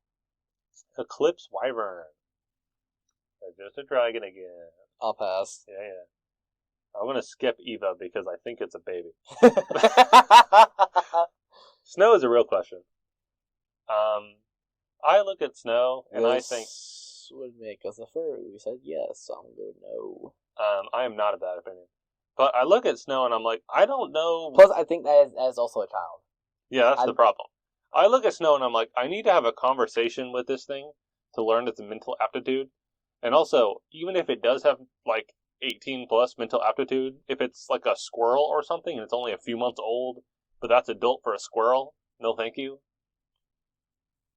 Eclipse Wyvern. They're just a dragon again. I'll pass. Yeah. I'm going to skip Eva because I think it's a baby. Snow is a real question. I look at Snow and I think... This would make us a furry. We said yes, so I'm going to go no. I am not of that opinion. But I look at Snow and I'm like, I don't know... Plus, I think that is also a child. Yeah, that's the problem. I look at Snow and I'm like, I need to have a conversation with this thing to learn its mental aptitude. And also, even if it does have, like, 18 plus mental aptitude, if it's like a squirrel or something and it's only a few months old, but that's adult for a squirrel, no thank you.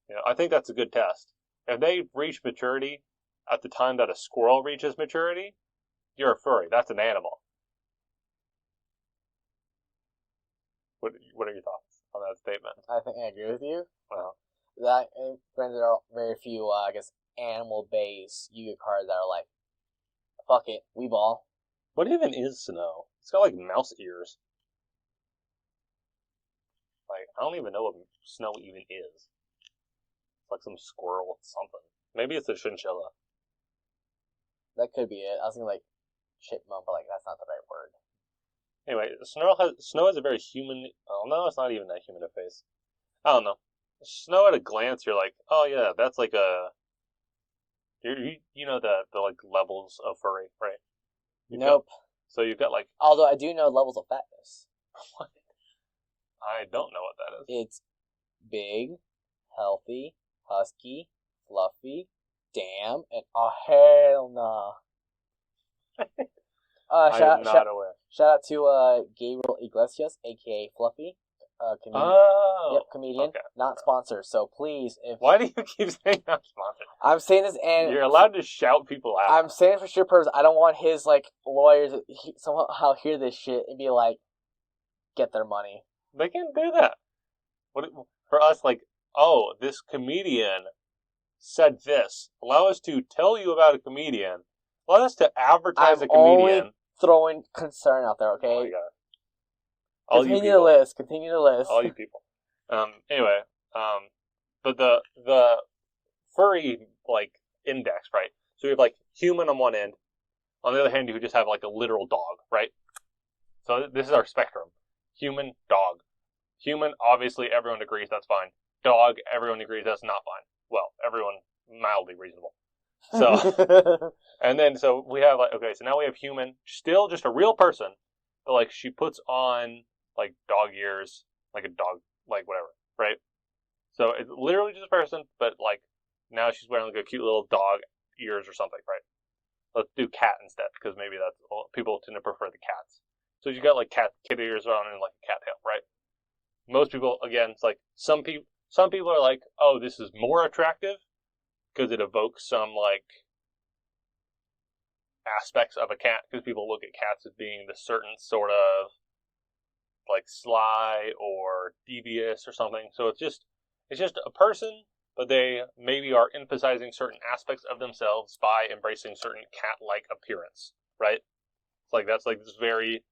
You know, I think that's a good test. If they reach maturity at the time that a squirrel reaches maturity, you're a furry. That's an animal. What are your thoughts on that statement? I think I agree with you. Well, Granted, there are very few, I guess, animal-based Yu-Gi-Oh cards that are like, fuck it, we ball. What even is Snow? It's got like mouse ears. Like, I don't even know what Snow even is. It's like some squirrel something. Maybe it's a chinchilla. That could be it. I was thinking like chipmunk, but like that's not the right word. Anyway, Snow has a very human... Oh, no, it's not even that human a face. I don't know. Snow at a glance, you're like, oh yeah, that's like a... You know the like levels of furry, right? Nope. So you've got like... Although I do know levels of fatness. What? I don't know what that is. It's big, healthy, husky, fluffy, damn, and oh hell nah. I am not aware. Shout out to Gabriel Iglesias, aka Fluffy, comedian. Oh, yep, comedian. Okay. Not sponsored, so please, Why do you keep saying not sponsored? I'm saying this, and you're allowed to shout people out. I'm saying it for sure purpose. I don't want his like lawyers to somehow hear this shit and be like, get their money. They can't do that. For us, like, oh, this comedian said this. Allow us to tell you about a comedian. Allow us to advertise a comedian. Only throwing concern out there, okay? Oh my god. Continue the list. Continue the list. All you people. Anyway, but the furry, like, index, right? So we have, like, human on one end. On the other hand, you just have, like, a literal dog, right? So this is our spectrum. Human, dog. Human, obviously, everyone agrees that's fine. Dog, everyone agrees that's not fine. Well, everyone mildly reasonable. So, and then, so we have, like, okay, so now we have human, still just a real person, but, like, she puts on, like, dog ears, like a dog, like, whatever, right? So it's literally just a person, but, like, now she's wearing, like, a cute little dog ears or something, right? Let's do cat instead, because maybe that's, people tend to prefer the cats. So you got, like, kid ears on and, like, a cat tail, right? Most people, again, it's like, some people are like, oh, this is more attractive, because it evokes some, like, aspects of a cat, because people look at cats as being this certain sort of, like, sly or devious or something. So it's just a person, but they maybe are emphasizing certain aspects of themselves by embracing certain cat-like appearance, right? It's like, that's like this very,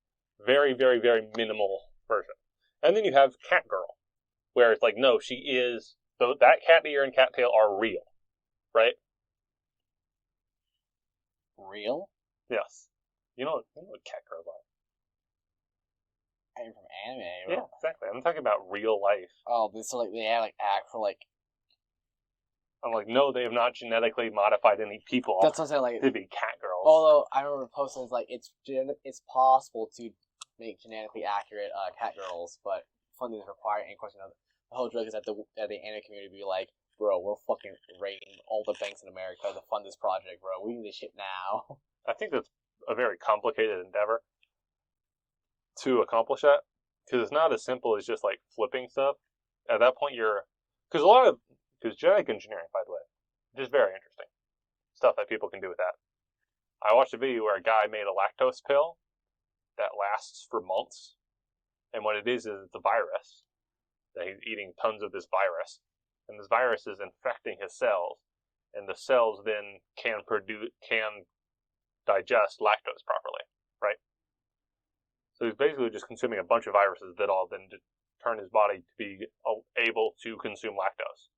very, very, very minimal version. And then you have cat girl, where it's like, no, she is, so that cat ear and cat tail are real, right? Real? Yes. You know what cat girls are. I mean, from anime. Yeah, exactly. I'm talking about real life. Oh, but so, like, they have, like, actual, like... I'm like, no, they have not genetically modified any people. That's what I'm saying, like... to be cat girls. Although, I remember posting, it's like, it's possible to make genetically accurate cat girls, but funding is required, and of course, you know, the whole joke is that the anime community be like, bro, we're fucking raiding all the banks in America to fund this project, bro. We need this shit now. I think that's a very complicated endeavor to accomplish that, because it's not as simple as just, like, flipping stuff. At that point, because genetic engineering, by the way, is very interesting stuff that people can do with that. I watched a video where a guy made a lactose pill that lasts for months, and what it is it's a virus, that he's eating tons of this virus, and this virus is infecting his cells, and the cells then can digest lactose properly, right? So he's basically just consuming a bunch of viruses that all then turn his body to be able to consume lactose.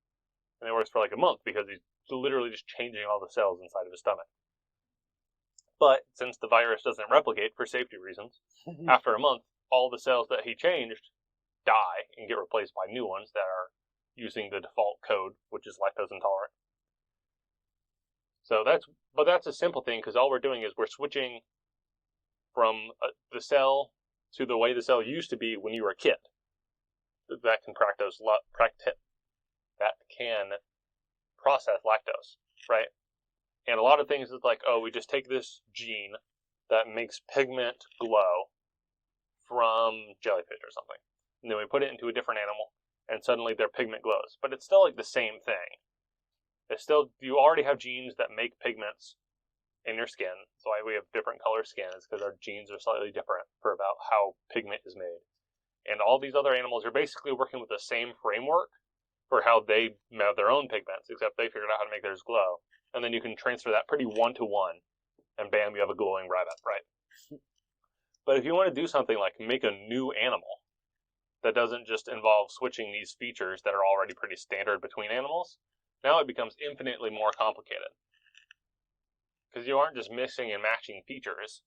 And it works for like a month because he's literally just changing all the cells inside of his stomach. But since the virus doesn't replicate for safety reasons, after a month, all the cells that he changed die and get replaced by new ones that are using the default code, which is lactose intolerant. So that's a simple thing, because all we're doing is we're switching from the cell to the way the cell used to be when you were a kid. That can process lactose, right? And a lot of things is like, oh, we just take this gene that makes pigment glow from jellyfish or something, and then we put it into a different animal, and suddenly their pigment glows. But it's still like the same thing. It's still, you already have genes that make pigments in your skin. That's why we have different color skin, is because our genes are slightly different for about how pigment is made. And all these other animals are basically working with the same framework for how they have their own pigments, except they figured out how to make theirs glow. And then you can transfer that pretty one-to-one, and bam, you have a glowing rabbit, right? But if you want to do something like make a new animal that doesn't just involve switching these features that are already pretty standard between animals, now it becomes infinitely more complicated. Because you aren't just mixing and matching features.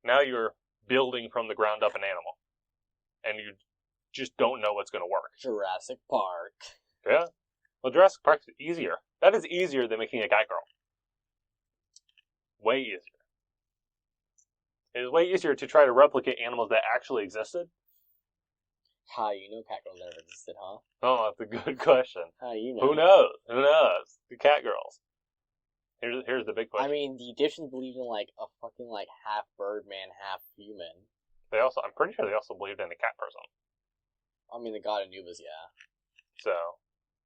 Now you're building from the ground up an animal. And you just don't know what's going to work. Jurassic Park. Yeah. Well, Jurassic Park's easier. That is easier than making a cat girl. Way easier. It is way easier to try to replicate animals that actually existed. How you know cat girls never existed, huh? Oh, that's a good question. How you know? Who knows? Who knows? The cat girls. Here's the big question. I mean, the Egyptians believed in, like, a fucking, like, half bird man, half human. I'm pretty sure they also believed in a cat person. I mean, the god Anubis, yeah. So,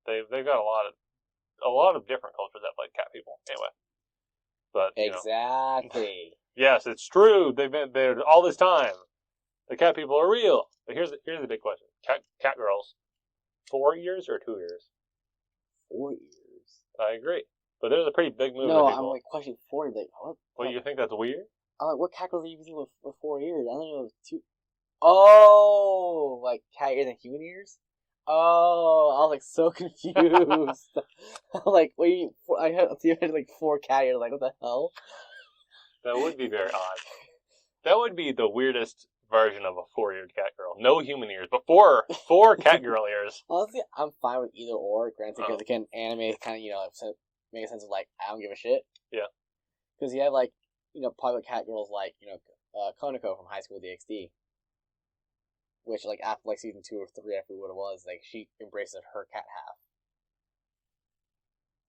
they've got a lot of different cultures that like cat people. Anyway. But, exactly. Yes, it's true. They've been there all this time. The cat people are real. But here's the big question. cat girls. 4 years or 2 years? 4 years. I agree. But there's a pretty big move. No, I'm like questioning 4 years. Like, what? What, you think that's weird? I'm like, what cat girls are you using with 4 years? I don't know. It was 2. Oh, like cat ears and human ears? Oh, I was like so confused. I'm like, wait, I had like 4 cat ears. Like, what the hell? That would be very odd. That would be the weirdest version of a 4-eared cat girl. No human ears, but four cat girl ears. Honestly, I'm fine with either or. Granted, because again, anime kind of make a sense of like I don't give a shit. Yeah. Because you have like popular cat girls like Konako from High School DxD. Which, like, after, like, season 2 or 3, I forget what it was, like, she embraces her cat half.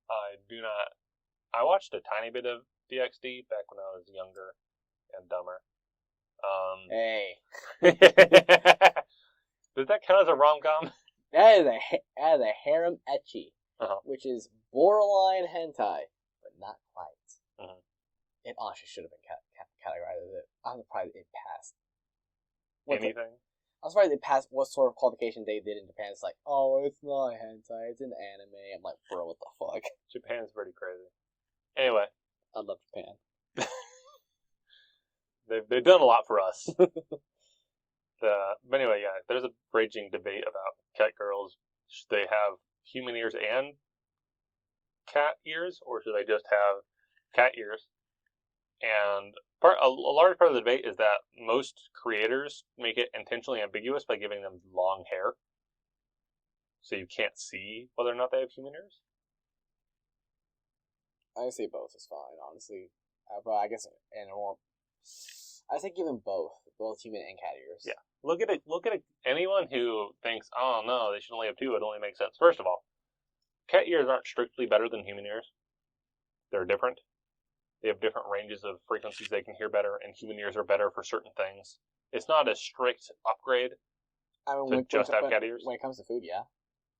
I do not... I watched a tiny bit of DxD back when I was younger and dumber. Hey. Does that count as a rom-com? That is a harem ecchi, which is borderline hentai, but not quite. Mm-hmm. It honestly should have been categorized as it. I'm surprised it passed. Anything? I'm surprised it passed what sort of qualification they did in Japan. It's like, oh, it's not hentai, it's an anime. I'm like, bro, what the fuck? Japan's pretty crazy. Anyway. I love Japan. They've done a lot for us. But anyway, yeah, there's a raging debate about cat girls. Should they have human ears and cat ears, or should they just have cat ears? And a large part of the debate is that most creators make it intentionally ambiguous by giving them long hair. So you can't see whether or not they have human ears. I would say both is fine, honestly. But I guess I say give them both human and cat ears. Yeah. Look at anyone who thinks, oh no, they should only have 2. It only makes sense. First of all, cat ears aren't strictly better than human ears. They're different. They have different ranges of frequencies they can hear better, and human ears are better for certain things. It's not a strict upgrade to just have cat ears. When it comes to food, yeah.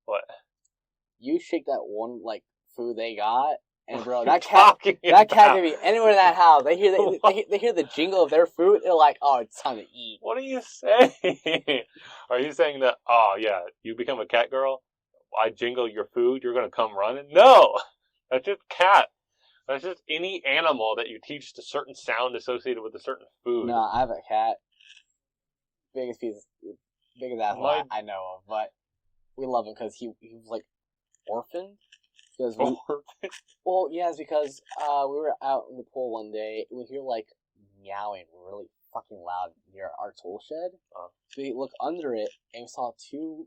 What? You shake that one like food they got, and bro, that cat can be anywhere in that house. They hear the jingle of their food. They're like, oh, it's time to eat. What are you saying? Are you saying that? Oh yeah, you become a cat girl. I jingle your food. You're gonna come running? No, that's just cat. That's just any animal that you teach the certain sound associated with a certain food. No, I have a cat. Biggest asshole I know of, but we love him because he was like orphaned. Well, yeah, it's because we were out in the pool one day and we hear like meowing really fucking loud near our tool shed. So we look under it and we saw 2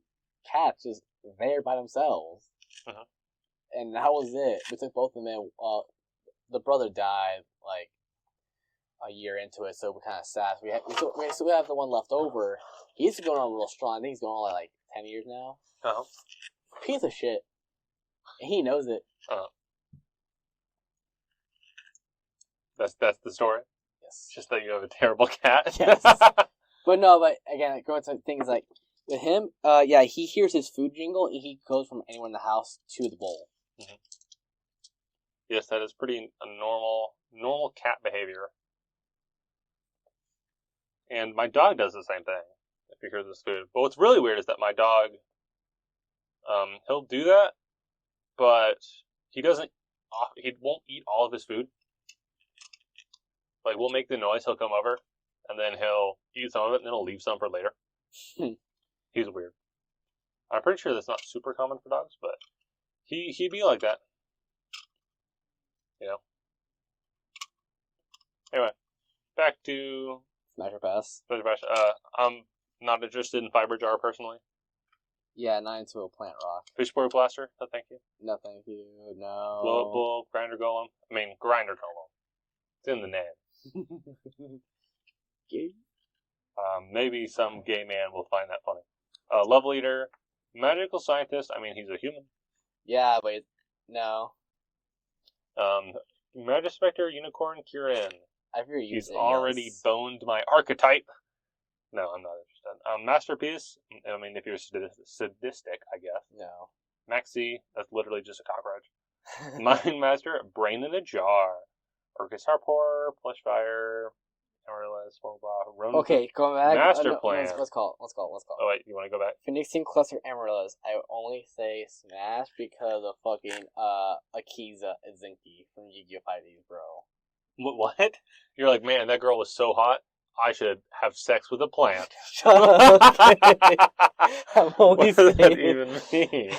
cats just there by themselves. And that was it. We took both of them in. The brother died like a year into it, so we're kind of sad. We still have the one left over. He's going on real strong. I think he's going on like 10 years now. Piece of shit. And he knows it. That's the story? Yes. Just that you have a terrible cat? Yes. But again, going to things like, with him, he hears his food jingle, and he goes from anywhere in the house to the bowl. Mm-hmm. Yes, that is pretty normal cat behavior. And my dog does the same thing, if you hear this food. But what's really weird is that my dog, he'll do that, but he won't eat all of his food. Like, we'll make the noise, he'll come over, and then he'll eat some of it, and then he'll leave some for later. He's weird. I'm pretty sure that's not super common for dogs, but he'd be like that. You know? Anyway, back to Smash or Pass. I'm not interested in Fiber Jar personally. Yeah, not into a Plant Rock. Fishboard Blaster, no thank you. No thank you, no. Blow Up Bull, Grinder Golem. Grinder Golem. It's in the name. Gay? Maybe some gay man will find that funny. Love Leader, Magical Scientist, he's a human. Yeah, but no. Magispector Unicorn Kirin. He's already boned my archetype. No, I'm not interested. Masterpiece, if you're sadistic, I guess. No. Maxi, that's literally just a cockroach. Mind Master, Brain in a Jar. Orcus Harpor, Plushfire, Amaryllis, blah, blah, blah. Okay, going back. Master plan. Let's call. Oh, wait, you want to go back? Phoenix Team Cluster Amaryllis. I would only say Smash because of fucking Akiza Izinki from Yu-Gi-Oh! Fighting, bro. What? You're like, man, that girl was so hot. I should have sex with a plant. Shut up. I'm only what does that saying. even mean?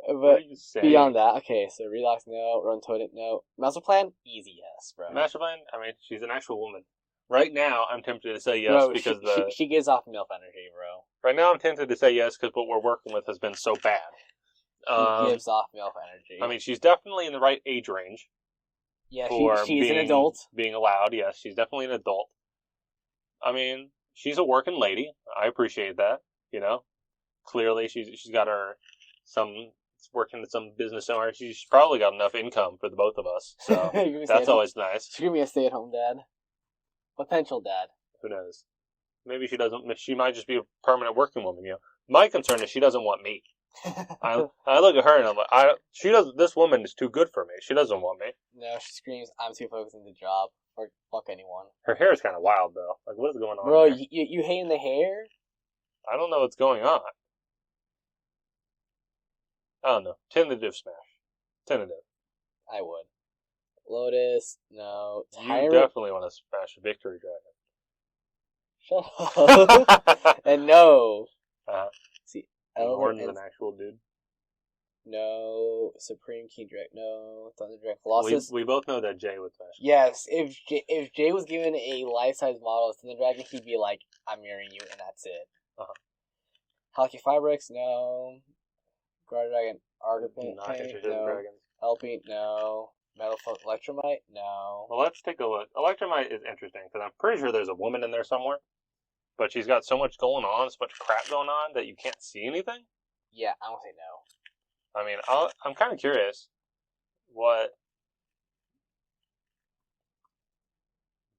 But what are you saying? beyond that, okay, so Relax, no. Run Toadette, no. Master Plan, easy yes, bro. Master Plan, I mean, she's an actual woman. Right now, I'm tempted to say yes bro, because she gives off MILF energy, bro. Right now, I'm tempted to say yes because what we're working with has been so bad. She gives off MILF energy. I mean, she's definitely in the right age range. Yeah, she's an adult. Being allowed, yes, she's definitely an adult. I mean, she's a working lady. I appreciate that. You know, clearly she's got working at some business somewhere. She's probably got enough income for the both of us. So that's always nice. She's gonna be a stay-at-home dad, potential dad. Who knows? Maybe she doesn't. She might just be a permanent working woman. You know, my concern is she doesn't want me. I look at her and I'm like, she doesn't. This woman is too good for me. She doesn't want me. No, she screams, "I'm too focused on the job or fuck anyone." Her hair is kind of wild though. Like, what is going on? Bro, you hating the hair? I don't know what's going on. I don't know. Tentative smash. Tentative. I would. Lotus, no. You definitely want to smash Victory Dragon. Shut up. And no. See, Horn's an actual dude. No. Supreme King Dragon. No. Thunder Dragon Colossus. We both know that Jay would smash. Yes. If Jay was given a life-size model of Thunder Dragon, he'd be like, I'm marrying you, and that's it. Halki Fibrex, no. Guard Dragon, Argopint, Not interested in no. dragons. Elpint, no. Metalfolk Electromite, no. Well, let's take a look. Electromite is interesting because I'm pretty sure there's a woman in there somewhere, but she's got so much going on, so much crap going on that you can't see anything. Yeah, I'm gonna say no. I mean, I'm kind of curious what.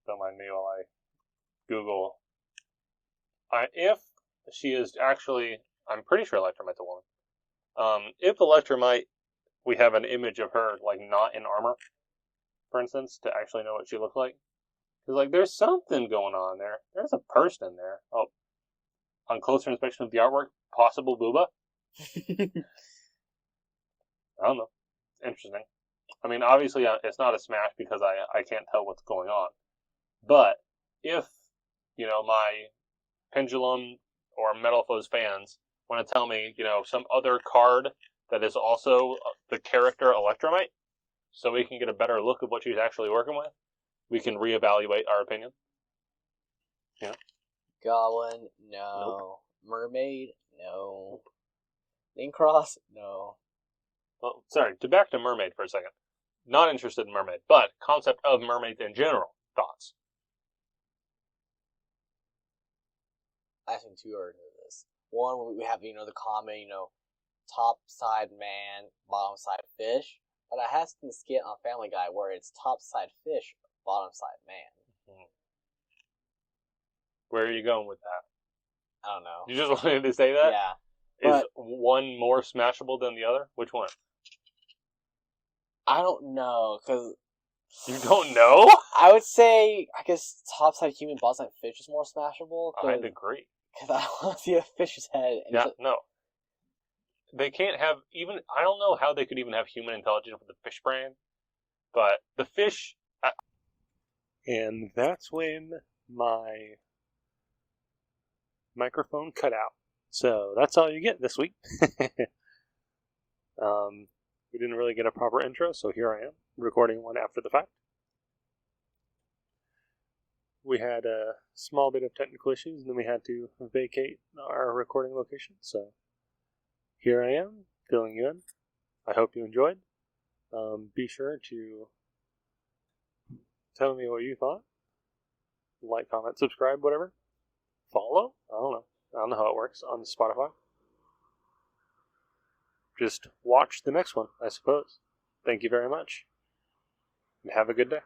Don't mind me while I Google. If she is actually, I'm pretty sure Electromite's a woman. If Electromite, we have an image of her, like, not in armor, for instance, to actually know what she looked like. Because, like, there's something going on there. There's a person in there. Oh, on closer inspection of the artwork, possible booba? I don't know. Interesting. I mean, obviously, it's not a smash because I can't tell what's going on. But if, my Pendulum or Metal Foes fans want to tell me, some other card that is also the character Electromite, so we can get a better look of what she's actually working with, we can reevaluate our opinion. Yeah. Goblin, no. Nope. Mermaid, no. Linkcross, no. Well, sorry, back to Mermaid for a second. Not interested in Mermaid, but concept of mermaids in general. Thoughts? I think two are into this. One, we have, the common, top side man, bottom side fish. But I have seen the skit on Family Guy where it's top side fish, bottom side man. Mm-hmm. Where are you going with that? I don't know. You just wanted to say that? Yeah. Is one more smashable than the other? Which one? I don't know, because... You don't know? I would say, I guess, topside human, bottom side fish is more smashable. I'd agree. Because I want to see a fish's head. And no. They can't have even... I don't know how they could even have human intelligence with the fish brain. But the fish... And that's when my microphone cut out. So that's all you get this week. We didn't really get a proper intro, so here I am, recording one after the fact. We had a small bit of technical issues, and then we had to vacate our recording location, so here I am, filling you in. I hope you enjoyed. Be sure to tell me what you thought. Like, comment, subscribe, whatever. Follow? I don't know how it works on Spotify. Just watch the next one, I suppose. Thank you very much. And have a good day.